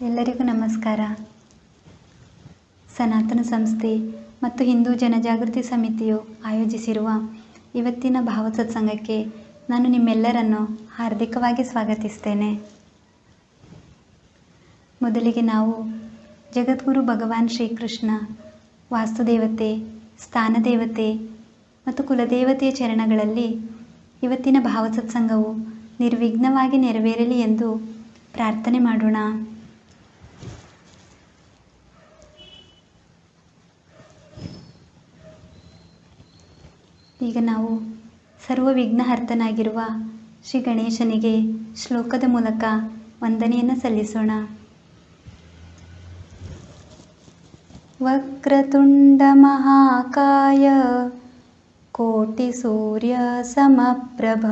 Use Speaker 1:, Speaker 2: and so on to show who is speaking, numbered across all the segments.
Speaker 1: ಎಲ್ಲರಿಗೂ ನಮಸ್ಕಾರ. ಸನಾತನ ಸಂಸ್ಥೆ ಮತ್ತು ಹಿಂದೂ ಜನಜಾಗೃತಿ ಸಮಿತಿಯು ಆಯೋಜಿಸಿರುವ ಇವತ್ತಿನ ಭಾವಸತ್ಸಂಗಕ್ಕೆ ನಾನು ನಿಮ್ಮೆಲ್ಲರನ್ನು ಹಾರ್ದಿಕವಾಗಿ ಸ್ವಾಗತಿಸ್ತೇನೆ. ಮೊದಲಿಗೆ ನಾವು ಜಗದ್ಗುರು ಭಗವಾನ್ ಶ್ರೀಕೃಷ್ಣ, ವಾಸ್ತುದೇವತೆ, ಸ್ಥಾನದೇವತೆ ಮತ್ತು ಕುಲದೇವತೆಯ ಚರಣಗಳಲ್ಲಿ ಇವತ್ತಿನ ಭಾವಸತ್ಸಂಗವು ನಿರ್ವಿಘ್ನವಾಗಿ ನೆರವೇರಲಿ ಎಂದು ಪ್ರಾರ್ಥನೆ ಮಾಡೋಣ. ಈಗ ನಾವು ಸರ್ವ ವಿಘ್ನಹರ್ತನಾಗಿರುವ ಶ್ರೀ ಗಣೇಶನಿಗೆ ಶ್ಲೋಕದ ಮೂಲಕ ವಂದನೆಯನ್ನು ಸಲ್ಲಿಸೋಣ. ವಕ್ರತುಂಡ ಮಹಾಕಾಯ ಕೋಟಿ ಸೂರ್ಯ ಸಮಪ್ರಭ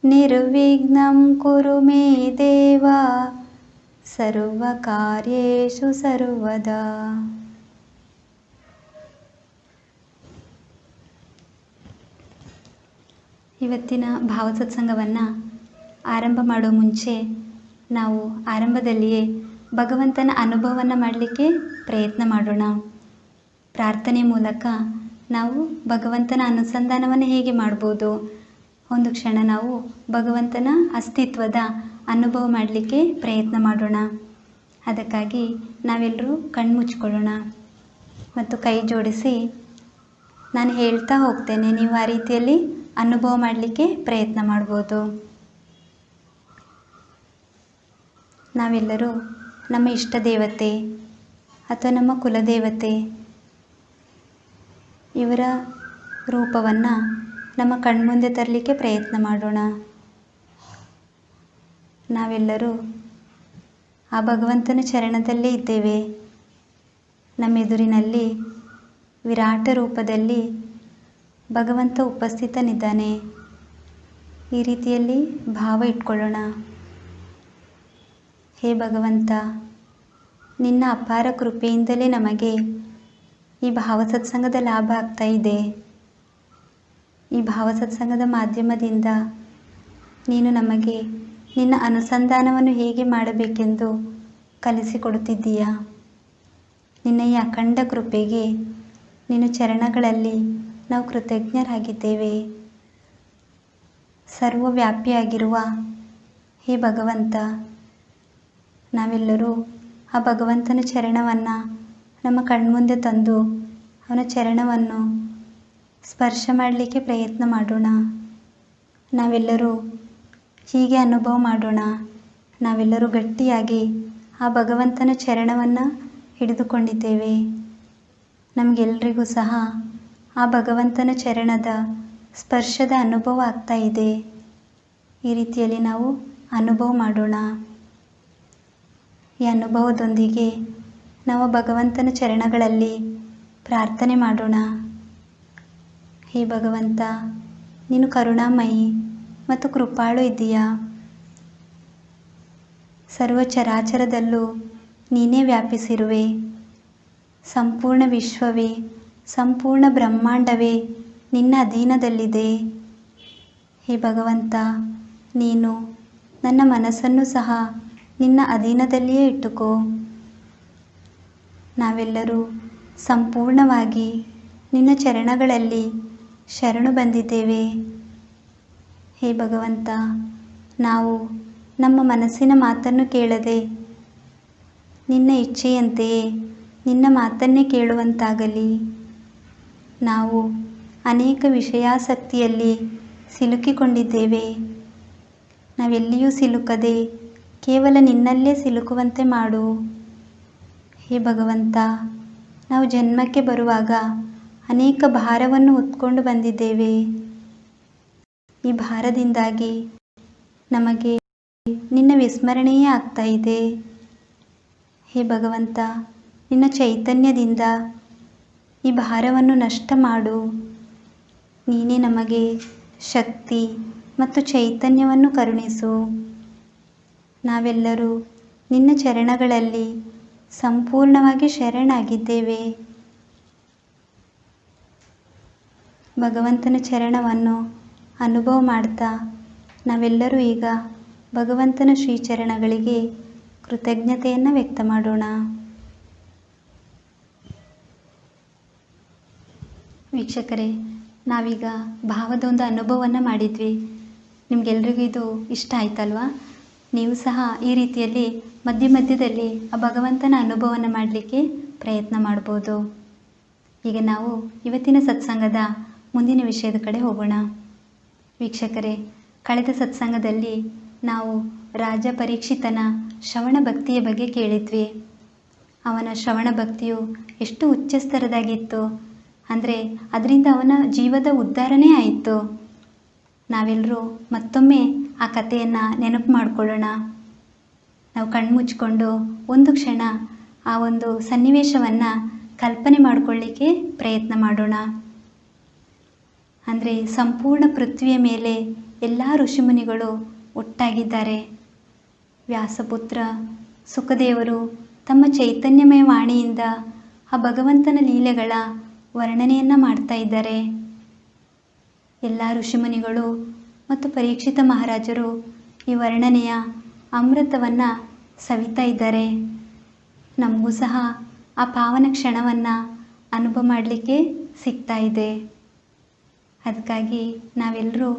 Speaker 1: ನಿರ್ವಿಘ್ನಂ ಕುರು ಮೇ ದೇವ ಸರ್ವಕಾರ್ಯೇಷು ಸರ್ವದಾ. ಇವತ್ತಿನ ಭಾವಸತ್ಸಂಗವನ್ನು ಆರಂಭ ಮಾಡೋ ಮುಂಚೆ ನಾವು ಆರಂಭದಲ್ಲಿಯೇ ಭಗವಂತನ ಅನುಭವವನ್ನು ಮಾಡಲಿಕ್ಕೆ ಪ್ರಯತ್ನ ಮಾಡೋಣ. ಪ್ರಾರ್ಥನೆ ಮೂಲಕ ನಾವು ಭಗವಂತನ ಅನುಸಂಧಾನವನ್ನು ಹೇಗೆ ಮಾಡ್ಬೋದು, ಒಂದು ಕ್ಷಣ ನಾವು ಭಗವಂತನ ಅಸ್ತಿತ್ವದ ಅನುಭವ ಮಾಡಲಿಕ್ಕೆ ಪ್ರಯತ್ನ ಮಾಡೋಣ. ಅದಕ್ಕಾಗಿ ನಾವೆಲ್ಲರೂ ಕಣ್ಮುಚ್ಕೊಳ್ಳೋಣ ಮತ್ತು ಕೈ ಜೋಡಿಸಿ ನಾನು ಹೇಳ್ತಾ ಹೋಗ್ತೇನೆ, ನೀವು ಆ ರೀತಿಯಲ್ಲಿ ಅನುಭವ ಮಾಡಲಿಕ್ಕೆ ಪ್ರಯತ್ನ ಮಾಡ್ಬೋದು. ನಾವೆಲ್ಲರೂ ನಮ್ಮ ಇಷ್ಟ ದೇವತೆ ಅಥವಾ ನಮ್ಮ ಕುಲದೇವತೆ ಇವರ ರೂಪವನ್ನು ನಮ್ಮ ಕಣ್ಮುಂದೆ ತರಲಿಕ್ಕೆ ಪ್ರಯತ್ನ ಮಾಡೋಣ. ನಾವೆಲ್ಲರೂ ಆ ಭಗವಂತನ ಚರಣದಲ್ಲೇ ಇದ್ದೇವೆ. ನಮ್ಮೆದುರಿನಲ್ಲಿ ವಿರಾಟ ರೂಪದಲ್ಲಿ ಭಗವಂತ ಉಪಸ್ಥಿತನಿದ್ದಾನೆ. ಈ ರೀತಿಯಲ್ಲಿ ಭಾವ ಇಟ್ಕೊಳ್ಳೋಣ. ಹೇ ಭಗವಂತ, ನಿನ್ನ ಅಪಾರ ಕೃಪೆಯಿಂದಲೇ ನಮಗೆ ಈ ಭಾವಸತ್ಸಂಗದ ಲಾಭ ಆಗ್ತಾ ಇದೆ. ಈ ಭಾವಸತ್ಸಂಗದ ಮಾಧ್ಯಮದಿಂದ ನೀನು ನಮಗೆ ನಿನ್ನ ಅನುಸಂಧಾನವನ್ನು ಹೇಗೆ ಮಾಡಬೇಕೆಂದು ಕಲಿಸಿಕೊಡುತ್ತಿದ್ದೀಯಾ. ನಿನ್ನ ಈ ಅಖಂಡ ಕೃಪೆಗೆ ನಿನ್ನ ಚರಣಗಳಲ್ಲಿ ನಾವು ಕೃತಜ್ಞರಾಗಿದ್ದೇವೆ. ಸರ್ವವ್ಯಾಪಿಯಾಗಿರುವ ಹೇ ಭಗವಂತ, ನಾವೆಲ್ಲರೂ ಆ ಭಗವಂತನ ಚರಣವನ್ನು ನಮ್ಮ ಕಣ್ಮುಂದೆ ತಂದು ಅವನ ಚರಣವನ್ನು ಸ್ಪರ್ಶ ಮಾಡಲಿಕ್ಕೆ ಪ್ರಯತ್ನ ಮಾಡೋಣ. ನಾವೆಲ್ಲರೂ ಹೀಗೆ ಅನುಭವ ಮಾಡೋಣ. ನಾವೆಲ್ಲರೂ ಗಟ್ಟಿಯಾಗಿ ಆ ಭಗವಂತನ ಚರಣವನ್ನು ಹಿಡಿದುಕೊಂಡಿದ್ದೇವೆ. ನಮಗೆಲ್ಲರಿಗೂ ಸಹ ಆ ಭಗವಂತನ ಚರಣದ ಸ್ಪರ್ಶದ ಅನುಭವ ಆಗ್ತಾ ಇದೆ. ಈ ರೀತಿಯಲ್ಲಿ ನಾವು ಅನುಭವ ಮಾಡೋಣ. ಈ ಅನುಭವದೊಂದಿಗೆ ನಾವು ಭಗವಂತನ ಚರಣಗಳಲ್ಲಿ ಪ್ರಾರ್ಥನೆ ಮಾಡೋಣ. ಹೇ ಭಗವಂತ, ನೀನು ಕರುಣಾಮಯಿ ಮತ್ತು ಕೃಪಾಳು ಇದ್ದೀಯಾ. ಸರ್ವ ಚರಾಚರದಲ್ಲೂ ನೀನೇ ವ್ಯಾಪಿಸಿರುವೆ. ಸಂಪೂರ್ಣ ವಿಶ್ವವೇ, ಸಂಪೂರ್ಣ ಬ್ರಹ್ಮಾಂಡವೇ ನಿನ್ನ ಅಧೀನದಲ್ಲಿದೆ. ಹೇ ಭಗವಂತ, ನೀನು ನನ್ನ ಮನಸ್ಸನ್ನು ಸಹ ನಿನ್ನ ಅಧೀನದಲ್ಲಿಯೇ ಇಟ್ಟುಕೋ. ನಾವೆಲ್ಲರೂ ಸಂಪೂರ್ಣವಾಗಿ ನಿನ್ನ ಚರಣಗಳಲ್ಲಿ ಶರಣು ಬಂದಿದ್ದೇವೆ. ಹೇ ಭಗವಂತ, ನಾವು ನಮ್ಮ ಮನಸ್ಸಿನ ಮಾತನ್ನು ಕೇಳದೆ ನಿನ್ನ ಇಚ್ಛೆಯಂತೆಯೇ ನಿನ್ನ ಮಾತನ್ನೇ ಕೇಳುವಂತಾಗಲಿ. ನಾವು ಅನೇಕ ವಿಷಯಾಸಕ್ತಿಯಲ್ಲಿ ಸಿಲುಕಿಕೊಂಡಿದ್ದೇವೆ. ನಾವೆಲ್ಲಿಯೂ ಸಿಲುಕದೆ ಕೇವಲ ನಿನ್ನಲ್ಲೇ ಸಿಲುಕುವಂತೆ ಮಾಡು. ಹೇ ಭಗವಂತ, ನಾವು ಜನ್ಮಕ್ಕೆ ಬರುವಾಗ ಅನೇಕ ಭಾರವನ್ನು ಹೊತ್ಕೊಂಡು ಬಂದಿದ್ದೇವೆ. ಈ ಭಾರದಿಂದಾಗಿ ನಮಗೆ ನಿನ್ನ ವಿಸ್ಮರಣೆಯೇ ಆಗ್ತಾ ಇದೆ. ಹೇ ಭಗವಂತ, ನಿನ್ನ ಚೈತನ್ಯದಿಂದ ಈ ಭಾರವನ್ನು ನಷ್ಟ ಮಾಡು. ನೀನೇ ನಮಗೆ ಶಕ್ತಿ ಮತ್ತು ಚೈತನ್ಯವನ್ನು ಕರುಣಿಸು. ನಾವೆಲ್ಲರೂ ನಿನ್ನ ಚರಣಗಳಲ್ಲಿ ಸಂಪೂರ್ಣವಾಗಿ ಶರಣಾಗಿದ್ದೇವೆ. ಭಗವಂತನ ಚರಣವನ್ನು ಅನುಭವ ಮಾಡ್ತಾ ನಾವೆಲ್ಲರೂ ಈಗ ಭಗವಂತನ ಶ್ರೀಚರಣಗಳಿಗೆ ಕೃತಜ್ಞತೆಯನ್ನು ವ್ಯಕ್ತ ಮಾಡೋಣ. ವೀಕ್ಷಕರೇ, ನಾವೀಗ ಭಾವದ ಒಂದು ಅನುಭವವನ್ನು ಮಾಡಿದ್ವಿ. ನಿಮಗೆಲ್ರಿಗೂ ಇದು ಇಷ್ಟ ಆಯ್ತಲ್ವಾ? ನೀವು ಸಹ ಈ ರೀತಿಯಲ್ಲಿ ಮಧ್ಯ ಮಧ್ಯದಲ್ಲಿ ಆ ಭಗವಂತನ ಅನುಭವವನ್ನು ಮಾಡಲಿಕ್ಕೆ ಪ್ರಯತ್ನ ಮಾಡ್ಬೋದು. ಈಗ ನಾವು ಇವತ್ತಿನ ಸತ್ಸಂಗದ ಮುಂದಿನ ವಿಷಯದ ಕಡೆ ಹೋಗೋಣ. ವೀಕ್ಷಕರೇ, ಕಳೆದ ಸತ್ಸಂಗದಲ್ಲಿ ನಾವು ರಾಜ ಪರೀಕ್ಷಿತನ ಶ್ರವಣ ಭಕ್ತಿಯ ಬಗ್ಗೆ ಕೇಳಿದ್ವಿ. ಅವನ ಶ್ರವಣ ಭಕ್ತಿಯು ಎಷ್ಟು ಉಚ್ಚ ಸ್ತರದಾಗಿತ್ತು ಅಂದರೆ ಅದರಿಂದ ಅವನ ಜೀವದ ಉದ್ಧಾರನೇ ಆಯಿತು. ನಾವೆಲ್ಲರೂ ಮತ್ತೊಮ್ಮೆ ಆ ಕಥೆಯನ್ನು ನೆನಪು ಮಾಡಿಕೊಳ್ಳೋಣ. ನಾವು ಕಣ್ಮುಚ್ಕೊಂಡು ಒಂದು ಕ್ಷಣ ಆ ಒಂದು ಸನ್ನಿವೇಶವನ್ನು ಕಲ್ಪನೆ ಮಾಡಿಕೊಳ್ಳಿಕ್ಕೆ ಪ್ರಯತ್ನ ಮಾಡೋಣ. ಅಂದರೆ ಸಂಪೂರ್ಣ ಪೃಥ್ವಿಯ ಮೇಲೆ ಎಲ್ಲ ಋಷಿಮುನಿಗಳು ಒಟ್ಟಾಗಿದ್ದಾರೆ. ವ್ಯಾಸಪುತ್ರ ಸುಖದೇವರು ತಮ್ಮ ಚೈತನ್ಯಮಯ ವಾಣಿಯಿಂದ ಆ ಭಗವಂತನ ಲೀಲೆಗಳ ವರ್ಣನೆಯನ್ನು ಮಾಡ್ತಾ ಇದ್ದಾರೆ. ಎಲ್ಲ ಋಷಿಮುನಿಗಳು ಮತ್ತು ಪರೀಕ್ಷಿತ ಮಹಾರಾಜರು ಈ ವರ್ಣನೆಯ ಅಮೃತವನ್ನು ಸವಿತಾ ಇದ್ದಾರೆ. ನಮಗೂ ಸಹ ಆ ಪಾವನ ಕ್ಷಣವನ್ನು ಅನುಭವ ಮಾಡಲಿಕ್ಕೆ ಸಿಗ್ತಾ ಇದೆ. ಅದಕ್ಕಾಗಿ ನಾವೆಲ್ಲರೂ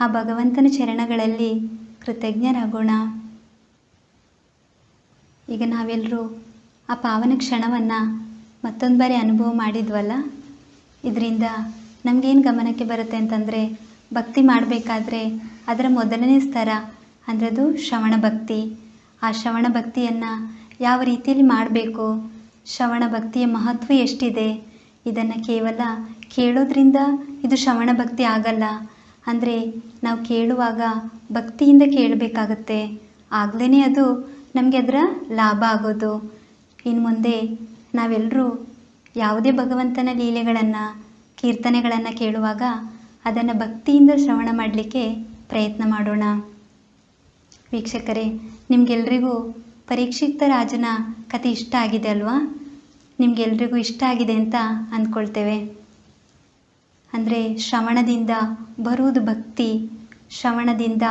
Speaker 1: ಆ ಭಗವಂತನ ಚರಣಗಳಲ್ಲಿ ಕೃತಜ್ಞರಾಗೋಣ. ಈಗ ನಾವೆಲ್ಲರೂ ಆ ಪಾವನ ಕ್ಷಣವನ್ನು ಮತ್ತೊಂದು ಬಾರಿ ಅನುಭವ ಮಾಡಿದ್ವಲ್ಲ, ಇದರಿಂದ ನಮಗೇನು ಗಮನಕ್ಕೆ ಬರುತ್ತೆ ಅಂತಂದರೆ, ಭಕ್ತಿ ಮಾಡಬೇಕಾದ್ರೆ ಅದರ ಮೊದಲನೇ ಸ್ತರ ಅಂದರೆ ಅದು ಶ್ರವಣ ಭಕ್ತಿ. ಆ ಶ್ರವಣ ಭಕ್ತಿಯನ್ನು ಯಾವ ರೀತಿಯಲ್ಲಿ ಮಾಡಬೇಕು, ಶ್ರವಣ ಭಕ್ತಿಯ ಮಹತ್ವ ಎಷ್ಟಿದೆ, ಇದನ್ನು ಕೇವಲ ಕೇಳೋದ್ರಿಂದ ಇದು ಶ್ರವಣ ಭಕ್ತಿ ಆಗಲ್ಲ. ಅಂದರೆ ನಾವು ಕೇಳುವಾಗ ಭಕ್ತಿಯಿಂದ ಕೇಳಬೇಕಾಗತ್ತೆ. ಆಗಲೇ ಅದು ನಮಗೆ ಅದರ ಲಾಭ ಆಗೋದು. ಇನ್ನು ಮುಂದೆ ನಾವೆಲ್ಲರೂ ಯಾವುದೇ ಭಗವಂತನ ಲೀಲೆಗಳನ್ನು ಕೀರ್ತನೆಗಳನ್ನು ಕೇಳುವಾಗ ಅದನ್ನು ಭಕ್ತಿಯಿಂದ ಶ್ರವಣ ಮಾಡಲಿಕ್ಕೆ ಪ್ರಯತ್ನ ಮಾಡೋಣ. ವೀಕ್ಷಕರೇ, ನಿಮಗೆಲ್ರಿಗೂ ಪರೀಕ್ಷಿತ ರಾಜನ ಕಥೆ ಇಷ್ಟ ಆಗಿದೆ ಅಲ್ವಾ? ನಿಮಗೆಲ್ರಿಗೂ ಇಷ್ಟ ಆಗಿದೆ ಅಂತ ಅಂದ್ಕೊಳ್ತೇವೆ. ಅಂದರೆ ಶ್ರವಣದಿಂದ ಬರುವುದು ಭಕ್ತಿ, ಶ್ರವಣದಿಂದ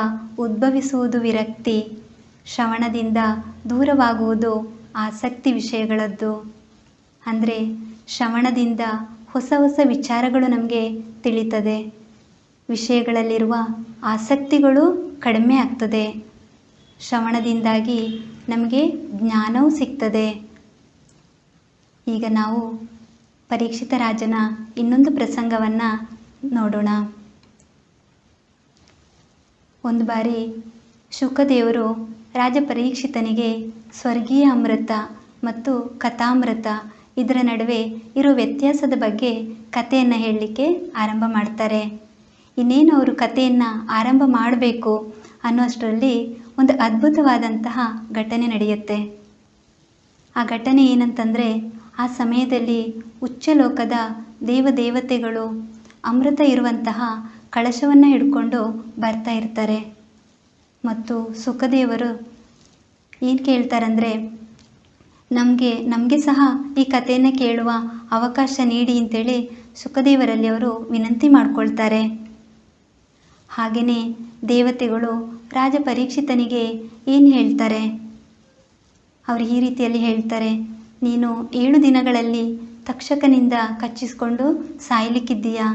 Speaker 1: ಉದ್ಭವಿಸುವುದು ವಿರಕ್ತಿ, ಶ್ರವಣದಿಂದ ದೂರವಾಗುವುದು ಆಸಕ್ತಿ ವಿಷಯಗಳದ್ದು. ಅಂದರೆ ಶ್ರವಣದಿಂದ ಹೊಸ ಹೊಸ ವಿಚಾರಗಳು ನಮಗೆ ತಿಳಿತದೆ, ವಿಷಯಗಳಲ್ಲಿರುವ ಆಸಕ್ತಿಗಳು ಕಡಿಮೆ ಆಗ್ತದೆ, ಶ್ರವಣದಿಂದಾಗಿ ನಮಗೆ ಜ್ಞಾನವೂ ಸಿಗ್ತದೆ. ಈಗ ನಾವು ಪರೀಕ್ಷಿತ ರಾಜನ ಇನ್ನೊಂದು ಪ್ರಸಂಗವನ್ನು ನೋಡೋಣ. ಒಂದು ಬಾರಿ ಶುಕದೇವರು ರಾಜ ಪರೀಕ್ಷಿತನಿಗೆ ಸ್ವರ್ಗೀಯ ಅಮೃತ ಮತ್ತು ಕಥಾಮೃತ ಇದರ ನಡುವೆ ಇರೋ ವ್ಯತ್ಯಾಸದ ಬಗ್ಗೆ ಕಥೆಯನ್ನು ಹೇಳಲಿಕ್ಕೆ ಆರಂಭ ಮಾಡ್ತಾರೆ. ಇನ್ನೇನು ಅವರು ಕಥೆಯನ್ನು ಆರಂಭ ಮಾಡಬೇಕು ಅನ್ನೋಷ್ಟರಲ್ಲಿ ಒಂದು ಅದ್ಭುತವಾದಂತಹ ಘಟನೆ ನಡೆಯುತ್ತೆ. ಆ ಘಟನೆ ಏನಂತಂದರೆ, ಆ ಸಮಯದಲ್ಲಿ ಉಚ್ಚಲೋಕದ ದೇವದೇವತೆಗಳು ಅಮೃತ ಇರುವಂತಹ ಕಳಶವನ್ನು ಹಿಡ್ಕೊಂಡು ಬರ್ತಾ ಇರ್ತಾರೆ. ಮತ್ತು ಸುಖದೇವರು ಏನು ಕೇಳ್ತಾರಂದರೆ, ನಮಗೆ ಸಹ ಈ ಕಥೆಯನ್ನು ಕೇಳುವ ಅವಕಾಶ ನೀಡಿ ಅಂತೇಳಿ ಸುಖದೇವರಲ್ಲಿ ಅವರು ವಿನಂತಿ ಮಾಡ್ಕೊಳ್ತಾರೆ. ಹಾಗೆಯೇ ದೇವತೆಗಳು ರಾಜ ಪರೀಕ್ಷಿತನಿಗೆ ಏನು ಹೇಳ್ತಾರೆ, ಅವರು ಈ ರೀತಿಯಲ್ಲಿ ಹೇಳ್ತಾರೆ, ನೀನು 7 ದಿನಗಳಲ್ಲಿ ತಕ್ಷಕನಿಂದ ಕಚ್ಚಿಸ್ಕೊಂಡು ಸಾಯಲಿಕ್ಕಿದ್ದೀಯಾ,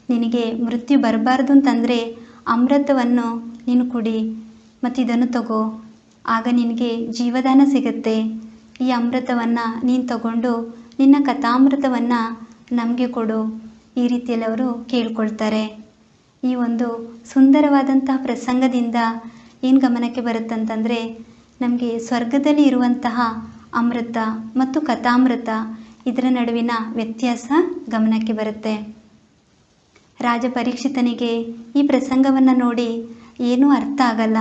Speaker 1: ನಿನಗೆ ಮೃತ್ಯು ಬರಬಾರ್ದು ಅಂತಂದರೆ ಅಮೃತವನ್ನು ನೀನು ಕುಡಿ ಮತ್ತು ಇದನ್ನು ತಗೋ, ಆಗ ನಿನಗೆ ಜೀವದಾನ ಸಿಗುತ್ತೆ. ಈ ಅಮೃತವನ್ನು ನೀನು ತಗೊಂಡು ನಿನ್ನ ಕಥಾಮೃತವನ್ನು ನಮಗೆ ಕೊಡು. ಈ ರೀತಿಯಲ್ಲಿ ಅವರು ಕೇಳ್ಕೊಳ್ತಾರೆ. ಈ ಒಂದು ಸುಂದರವಾದಂತಹ ಪ್ರಸಂಗದಿಂದ ಏನು ಗಮನಕ್ಕೆ ಬರುತ್ತಂತಂದರೆ, ನಮಗೆ ಸ್ವರ್ಗದಲ್ಲಿ ಇರುವಂತಹ ಅಮೃತ ಮತ್ತು ಕಥಾಮೃತ ಇದರ ನಡುವಿನ ವ್ಯತ್ಯಾಸ ಗಮನಕ್ಕೆ ಬರುತ್ತೆ. ರಾಜ ಪರೀಕ್ಷಿತನಿಗೆ ಈ ಪ್ರಸಂಗವನ್ನು ನೋಡಿ ಏನೂ ಅರ್ಥ ಆಗಲ್ಲ.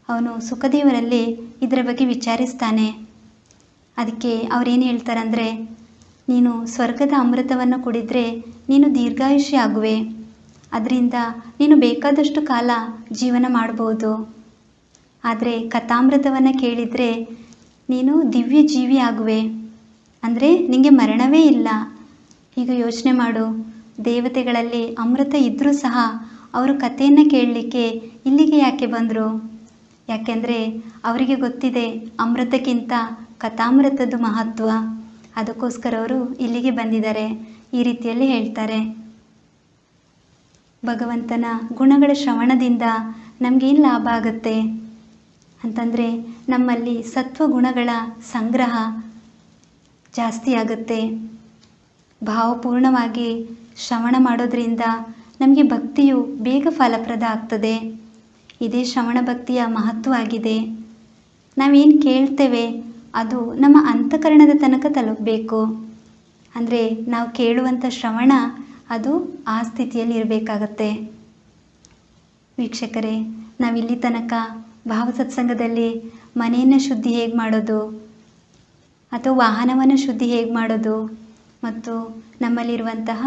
Speaker 1: ಅವನು ಸುಖದೇವರಲ್ಲಿ ಇದರ ಬಗ್ಗೆ ವಿಚಾರಿಸ್ತಾನೆ. ಅದಕ್ಕೆ ಅವರೇನು ಹೇಳ್ತಾರಂದರೆ, ನೀನು ಸ್ವರ್ಗದ ಅಮೃತವನ್ನು ಕುಡಿದರೆ ನೀನು ದೀರ್ಘಾಯುಷ್ಯ ಆಗುವೆ, ಅದರಿಂದ ನೀನು ಬೇಕಾದಷ್ಟು ಕಾಲ ಜೀವನ ಮಾಡ್ಬೋದು. ಆದರೆ ಕಥಾಮೃತವನ್ನು ಕೇಳಿದರೆ ನೀನು ದಿವ್ಯ ಜೀವಿ ಆಗುವೆ, ಅಂದರೆ ನಿನಗೆ ಮರಣವೇ ಇಲ್ಲ. ಈಗ ಯೋಚನೆ ಮಾಡು, ದೇವತೆಗಳಲ್ಲಿ ಅಮೃತ ಇದ್ದರೂ ಸಹ ಅವರು ಕಥೆಯನ್ನು ಕೇಳಲಿಕ್ಕೆ ಇಲ್ಲಿಗೆ ಯಾಕೆ ಬಂದರು? ಯಾಕೆಂದರೆ ಅವರಿಗೆ ಗೊತ್ತಿದೆ ಅಮೃತಕ್ಕಿಂತ ಕಥಾಮೃತದ ಮಹತ್ವ. ಅದಕ್ಕೋಸ್ಕರ ಅವರು ಇಲ್ಲಿಗೆ ಬಂದಿದ್ದಾರೆ. ಈ ರೀತಿಯಲ್ಲಿ ಹೇಳ್ತಾರೆ. ಭಗವಂತನ ಗುಣಗಳ ಶ್ರವಣದಿಂದ ನಮಗೇನು ಲಾಭ ಆಗುತ್ತೆ ಅಂತಂದರೆ, ನಮ್ಮಲ್ಲಿ ಸತ್ವ ಗುಣಗಳ ಸಂಗ್ರಹ ಜಾಸ್ತಿ ಆಗುತ್ತೆ. ಭಾವಪೂರ್ಣವಾಗಿ ಶ್ರವಣ ಮಾಡೋದ್ರಿಂದ ನಮಗೆ ಭಕ್ತಿಯು ಬೇಗ ಫಲಪ್ರದ ಆಗ್ತದೆ. ಇದೇ ಶ್ರವಣ ಭಕ್ತಿಯ ಮಹತ್ವ ಆಗಿದೆ. ನಾವೇನು ಕೇಳ್ತೇವೆ ಅದು ನಮ್ಮ ಅಂತಃಕರಣದ ತನಕ ತಲುಪಬೇಕು. ಅಂದರೆ ನಾವು ಕೇಳುವಂಥ ಶ್ರವಣ ಅದು ಆ ಸ್ಥಿತಿಯಲ್ಲಿ ಇರಬೇಕಾಗತ್ತೆ. ವೀಕ್ಷಕರೇ, ನಾವಿಲ್ಲಿ ತನಕ ಭಾವ ಸತ್ಸಂಗದಲ್ಲಿ ಮನೆಯನ್ನು ಶುದ್ಧಿ ಹೇಗೆ ಮಾಡೋದು, ಅಥವಾ ವಾಹನವನ್ನು ಶುದ್ಧಿ ಹೇಗೆ ಮಾಡೋದು, ಮತ್ತು ನಮ್ಮಲ್ಲಿರುವಂತಹ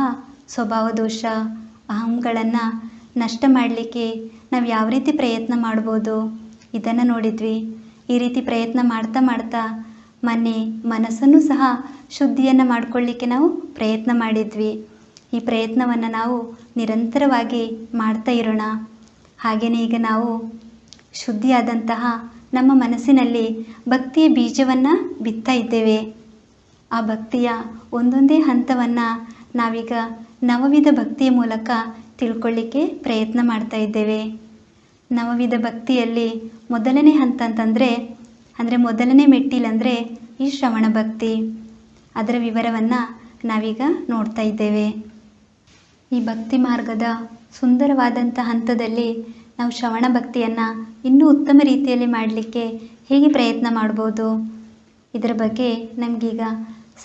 Speaker 1: ಸ್ವಭಾವ ದೋಷ ಅಹಂಗಳನ್ನು ನಷ್ಟ ಮಾಡಲಿಕ್ಕೆ ನಾವು ಯಾವ ರೀತಿ ಪ್ರಯತ್ನ ಮಾಡ್ಬೋದು ಇದನ್ನು ನೋಡಿದ್ವಿ. ಈ ರೀತಿ ಪ್ರಯತ್ನ ಮಾಡ್ತಾ ಮಾಡ್ತಾ ಮೊನ್ನೆ ಮನಸ್ಸನ್ನು ಸಹ ಶುದ್ಧಿಯನ್ನು ಮಾಡಿಕೊಳ್ಳಿಕ್ಕೆ ನಾವು ಪ್ರಯತ್ನ ಮಾಡಿದ್ವಿ. ಈ ಪ್ರಯತ್ನವನ್ನು ನಾವು ನಿರಂತರವಾಗಿ ಮಾಡ್ತಾ ಇರೋಣ. ಹಾಗೆಯೇ ಈಗ ನಾವು ಶುದ್ಧಿಯಾದಂತಹ ನಮ್ಮ ಮನಸ್ಸಿನಲ್ಲಿ ಭಕ್ತಿಯ ಬೀಜವನ್ನು ಬಿತ್ತಾ ಇದ್ದೇವೆ. ಆ ಭಕ್ತಿಯ ಒಂದೊಂದೇ ಹಂತವನ್ನು ನಾವೀಗ ನವವಿಧ ಭಕ್ತಿಯ ಮೂಲಕ ತಿಳ್ಕೊಳ್ಳಿಕ್ಕೆ ಪ್ರಯತ್ನ ಮಾಡ್ತಾ ಇದ್ದೇವೆ. ನವವಿಧ ಭಕ್ತಿಯಲ್ಲಿ ಮೊದಲನೇ ಹಂತ ಅಂದರೆ ಮೊದಲನೇ ಮೆಟ್ಟಿಲಂದರೆ ಈ ಶ್ರವಣ ಭಕ್ತಿ. ಅದರ ವಿವರವನ್ನು ನಾವೀಗ ನೋಡ್ತಾ ಇದ್ದೇವೆ. ಈ ಭಕ್ತಿ ಮಾರ್ಗದ ಸುಂದರವಾದಂಥ ಹಂತದಲ್ಲಿ ನಾವು ಶ್ರವಣ ಭಕ್ತಿಯನ್ನು ಇನ್ನೂ ಉತ್ತಮ ರೀತಿಯಲ್ಲಿ ಮಾಡಲಿಕ್ಕೆ ಹೇಗೆ ಪ್ರಯತ್ನ ಮಾಡ್ಬೋದು, ಇದರ ಬಗ್ಗೆ ನಮಗೀಗ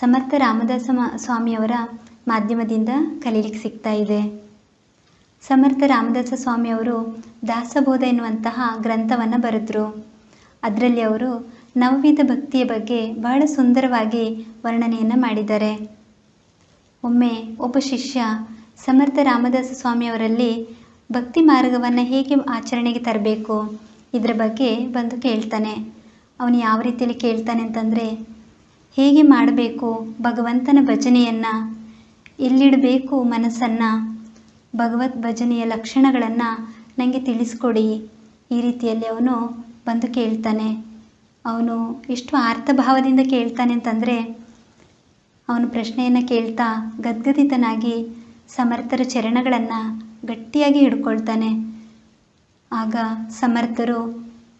Speaker 1: ಸಮರ್ಥ ರಾಮದಾಸ ಸ್ವಾಮಿಯವರ ಮಾಧ್ಯಮದಿಂದ ಕಲೀಲಿಕ್ಕೆ ಸಿಗ್ತಾ ಇದೆ. ಸಮರ್ಥ ರಾಮದಾಸ ಸ್ವಾಮಿಯವರು ದಾಸಬೋಧ ಎನ್ನುವಂತಹ ಗ್ರಂಥವನ್ನು ಬರೆದರು. ಅದರಲ್ಲಿ ಅವರು ನವವಿಧ ಭಕ್ತಿಯ ಬಗ್ಗೆ ಬಹಳ ಸುಂದರವಾಗಿ ವರ್ಣನೆಯನ್ನು ಮಾಡಿದ್ದಾರೆ. ಒಮ್ಮೆ ಒಬ್ಬ ಶಿಷ್ಯ ಸಮರ್ಥ ರಾಮದಾಸ ಸ್ವಾಮಿಯವರಲ್ಲಿ ಭಕ್ತಿ ಮಾರ್ಗವನ್ನು ಹೇಗೆ ಆಚರಣೆಗೆ ತರಬೇಕು ಇದರ ಬಗ್ಗೆ ಬಂದು ಕೇಳ್ತಾನೆ. ಅವನು ಯಾವ ರೀತಿಯಲ್ಲಿ ಕೇಳ್ತಾನೆ ಅಂತಂದರೆ, ಹೇಗೆ ಮಾಡಬೇಕು ಭಗವಂತನ ಭಜನೆಯನ್ನು, ಎಲ್ಲಿಡಬೇಕು ಮನಸ್ಸನ್ನು, ಭಗವತ್ ಭಜನೆಯ ಲಕ್ಷಣಗಳನ್ನು ನನಗೆ ತಿಳಿಸ್ಕೊಡಿ. ಈ ರೀತಿಯಲ್ಲಿ ಅವನು ಬಂದು ಕೇಳ್ತಾನೆ. ಅವನು ಎಷ್ಟು ಅರ್ಥಭಾವದಿಂದ ಕೇಳ್ತಾನೆ ಅಂತಂದರೆ, ಅವನು ಪ್ರಶ್ನೆಯನ್ನು ಕೇಳ್ತಾ ಗದ್ಗದಿತನಾಗಿ ಸಮರ್ಥರ ಚರಣಗಳನ್ನು ಗಟ್ಟಿಯಾಗಿ ಹಿಡ್ಕೊಳ್ತಾನೆ. ಆಗ ಸಮರ್ಥರು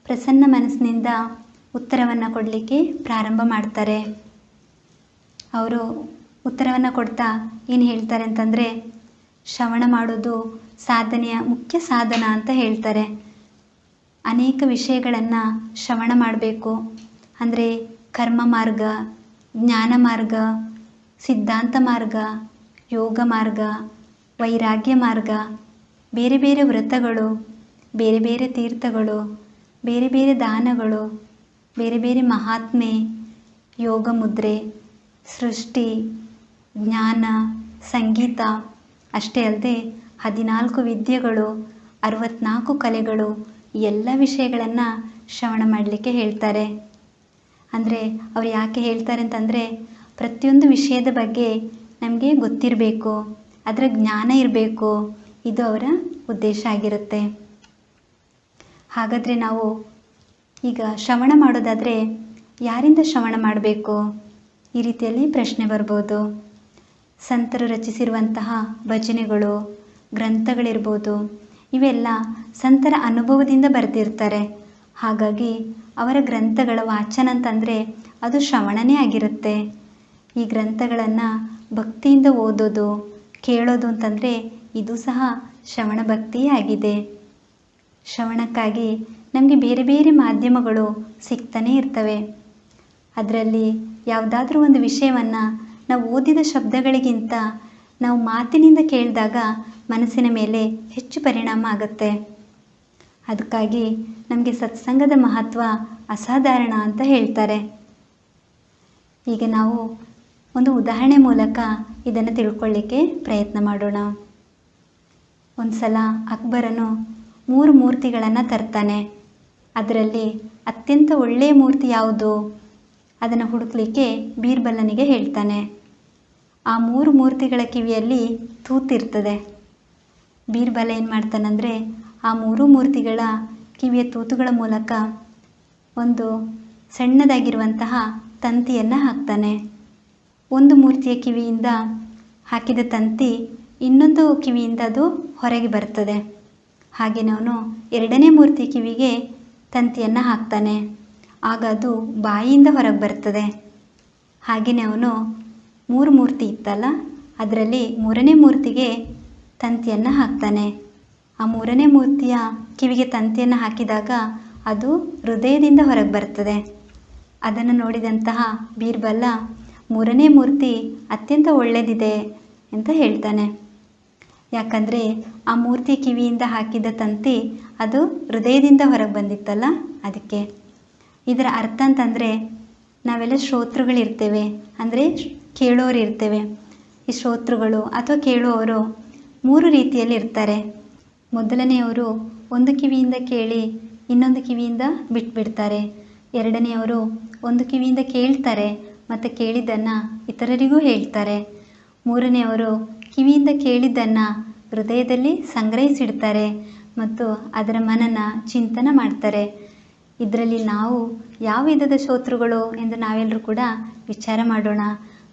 Speaker 1: ಪ್ರಸನ್ನ ಮನಸ್ಸಿನಿಂದ ಉತ್ತರವನ್ನು ಕೊಡಲಿಕ್ಕೆ ಪ್ರಾರಂಭ ಮಾಡ್ತಾರೆ. ಅವರು ಉತ್ತರವನ್ನು ಕೊಡ್ತಾ ಏನು ಹೇಳ್ತಾರೆ ಅಂತಂದರೆ, ಶ್ರವಣ ಮಾಡೋದು ಸಾಧನೆಯ ಮುಖ್ಯ ಸಾಧನ ಅಂತ ಹೇಳ್ತಾರೆ. ಅನೇಕ ವಿಷಯಗಳನ್ನು ಶ್ರವಣ ಮಾಡಬೇಕು. ಅಂದರೆ ಕರ್ಮ ಮಾರ್ಗ, ಜ್ಞಾನ ಮಾರ್ಗ, ಸಿದ್ಧಾಂತ ಮಾರ್ಗ, ಯೋಗ ಮಾರ್ಗ, ವೈರಾಗ್ಯ ಮಾರ್ಗ, ಬೇರೆ ಬೇರೆ ವ್ರತಗಳು, ಬೇರೆ ಬೇರೆ ತೀರ್ಥಗಳು, ಬೇರೆ ಬೇರೆ ದಾನಗಳು, ಬೇರೆ ಬೇರೆ ಮಹಾತ್ಮೆ, ಯೋಗ ಮುದ್ರೆ, ಸೃಷ್ಟಿ, ಜ್ಞಾನ, ಸಂಗೀತ, ಅಷ್ಟೇ ಅಲ್ಲದೆ 14 ವಿದ್ಯೆಗಳು, 64 ಕಲೆಗಳು, ಎಲ್ಲ ವಿಷಯಗಳನ್ನು ಶ್ರವಣ ಮಾಡಲಿಕ್ಕೆ ಹೇಳ್ತಾರೆ. ಅಂದರೆ ಅವ್ರು ಯಾಕೆ ಹೇಳ್ತಾರೆ ಅಂತಂದರೆ, ಪ್ರತಿಯೊಂದು ವಿಷಯದ ಬಗ್ಗೆ ನಮಗೆ ಗೊತ್ತಿರಬೇಕು, ಅದರ ಜ್ಞಾನ ಇರಬೇಕು, ಇದು ಅವರ ಉದ್ದೇಶ ಆಗಿರುತ್ತೆ. ಹಾಗಾದರೆ ನಾವು ಈಗ ಶ್ರವಣ ಮಾಡೋದಾದರೆ ಯಾರಿಂದ ಶ್ರವಣ ಮಾಡಬೇಕು? ಈ ರೀತಿಯಲ್ಲಿ ಪ್ರಶ್ನೆ ಬರ್ಬೋದು. ಸಂತರು ರಚಿಸಿರುವಂತಹ ಭಜನೆಗಳು, ಗ್ರಂಥಗಳಿರ್ಬೋದು, ಇವೆಲ್ಲ ಸಂತರ ಅನುಭವದಿಂದ ಬರೆದಿರ್ತಾರೆ. ಹಾಗಾಗಿ ಅವರ ಗ್ರಂಥಗಳ ವಾಚನ ಅಂತಂದರೆ ಅದು ಶ್ರವಣನೇ ಆಗಿರುತ್ತೆ. ಈ ಗ್ರಂಥಗಳನ್ನು ಭಕ್ತಿಯಿಂದ ಓದೋದು, ಕೇಳೋದು ಅಂತಂದರೆ ಇದು ಸಹ ಶ್ರವಣ ಭಕ್ತಿಯೇ ಆಗಿದೆ. ಶ್ರವಣಕ್ಕಾಗಿ ನಮಗೆ ಬೇರೆ ಬೇರೆ ಮಾಧ್ಯಮಗಳು ಸಿಗ್ತಾನೇ ಇರ್ತವೆ. ಅದರಲ್ಲಿ ಯಾವುದಾದ್ರೂ ಒಂದು ವಿಷಯವನ್ನು ನಾವು ಓದಿದ ಶಬ್ದಗಳಿಗಿಂತ ನಾವು ಮಾತಿನಿಂದ ಕೇಳಿದಾಗ ಮನಸ್ಸಿನ ಮೇಲೆ ಹೆಚ್ಚು ಪರಿಣಾಮ ಆಗುತ್ತೆ. ಅದಕ್ಕಾಗಿ ನಮಗೆ ಸತ್ಸಂಗದ ಮಹತ್ವ ಅಸಾಧಾರಣ ಅಂತ ಹೇಳ್ತಾರೆ. ಈಗ ನಾವು ಒಂದು ಉದಾಹರಣೆ ಮೂಲಕ ಇದನ್ನು ತಿಳ್ಕೊಳ್ಳಿಕ್ಕೆ ಪ್ರಯತ್ನ ಮಾಡೋಣ. ಒಂದು ಸಲ ಅಕ್ಬರನು 3 ಮೂರ್ತಿಗಳನ್ನು ತರ್ತಾನೆ. ಅದರಲ್ಲಿ ಅತ್ಯಂತ ಒಳ್ಳೆಯ ಮೂರ್ತಿ ಯಾವುದು ಅದನ್ನು ಹುಡುಕ್ಲಿಕ್ಕೆ ಬೀರ್ಬಲನಿಗೆ ಹೇಳ್ತಾನೆ. ಆ 3 ಮೂರ್ತಿಗಳ ಕಿವಿಯಲ್ಲಿ ತೂತಿರ್ತದೆ. ಬೀರ್ಬಲ ಏನು ಮಾಡ್ತಾನಂದರೆ ಆ 3 ಮೂರ್ತಿಗಳ ಕಿವಿಯ ತೂತುಗಳ ಮೂಲಕ ಒಂದು ಸಣ್ಣದಾಗಿರುವಂತಹ ತಂತಿಯನ್ನು ಹಾಕ್ತಾನೆ. ಒಂದು ಮೂರ್ತಿಯ ಕಿವಿಯಿಂದ ಹಾಕಿದ ತಂತಿ ಇನ್ನೊಂದು ಕಿವಿಯಿಂದ ಅದು ಹೊರಗೆ ಬರ್ತದೆ. ಹಾಗೆಯೇ ಅವನು 2ನೇ ಮೂರ್ತಿ ಕಿವಿಗೆ ತಂತಿಯನ್ನು ಹಾಕ್ತಾನೆ. ಆಗ ಅದು ಬಾಯಿಯಿಂದ ಹೊರಗೆ ಬರ್ತದೆ. ಹಾಗೆಯೇ ಅವನು 3 ಮೂರ್ತಿ ಇತ್ತಲ್ಲ, ಅದರಲ್ಲಿ 3ನೇ ಮೂರ್ತಿಗೆ ತಂತಿಯನ್ನು ಹಾಕ್ತಾನೆ. ಆ 3ನೇ ಮೂರ್ತಿಯ ಕಿವಿಗೆ ತಂತಿಯನ್ನು ಹಾಕಿದಾಗ ಅದು ಹೃದಯದಿಂದ ಹೊರಗೆ ಬರ್ತದೆ. ಅದನ್ನು ನೋಡಿದಂತಹ ಬೀರ್ಬಲ 3ನೇ ಮೂರ್ತಿ ಅತ್ಯಂತ ಒಳ್ಳೆಯದಿದೆ ಅಂತ ಹೇಳ್ತಾನೆ. ಯಾಕಂದರೆ ಆ ಮೂರ್ತಿ ಕಿವಿಯಿಂದ ಹಾಕಿದ ತಂತಿ ಅದು ಹೃದಯದಿಂದ ಹೊರಗೆ ಬಂದಿತ್ತಲ್ಲ, ಅದಕ್ಕೆ. ಇದರ ಅರ್ಥ ಅಂತಂದರೆ ನಾವೆಲ್ಲ ಶ್ರೋತೃಗಳಿರ್ತೇವೆ, ಅಂದರೆ ಕೇಳೋರು ಇರ್ತೇವೆ. ಈ ಶ್ರೋತೃಗಳು ಅಥವಾ ಕೇಳುವವರು 3 ರೀತಿಯಲ್ಲಿ ಇರ್ತಾರೆ. ಮೊದಲನೆಯವರು ಒಂದು ಕಿವಿಯಿಂದ ಕೇಳಿ ಇನ್ನೊಂದು ಕಿವಿಯಿಂದ ಬಿಟ್ಬಿಡ್ತಾರೆ. 2ನೇಯವರು ಒಂದು ಕಿವಿಯಿಂದ ಕೇಳ್ತಾರೆ ಮತ್ತು ಕೇಳಿದ್ದನ್ನು ಇತರರಿಗೂ ಹೇಳ್ತಾರೆ. 3ನೇಯವರು ಕಿವಿಯಿಂದ ಕೇಳಿದ್ದನ್ನು ಹೃದಯದಲ್ಲಿ ಸಂಗ್ರಹಿಸಿಡ್ತಾರೆ ಮತ್ತು ಅದರ ಮನನ ಚಿಂತನ ಮಾಡ್ತಾರೆ. ಇದರಲ್ಲಿ ನಾವು ಯಾವ ವಿಧದ ಶ್ರೋತೃಗಳು ಎಂದು ನಾವೆಲ್ಲರೂ ಕೂಡ ವಿಚಾರ ಮಾಡೋಣ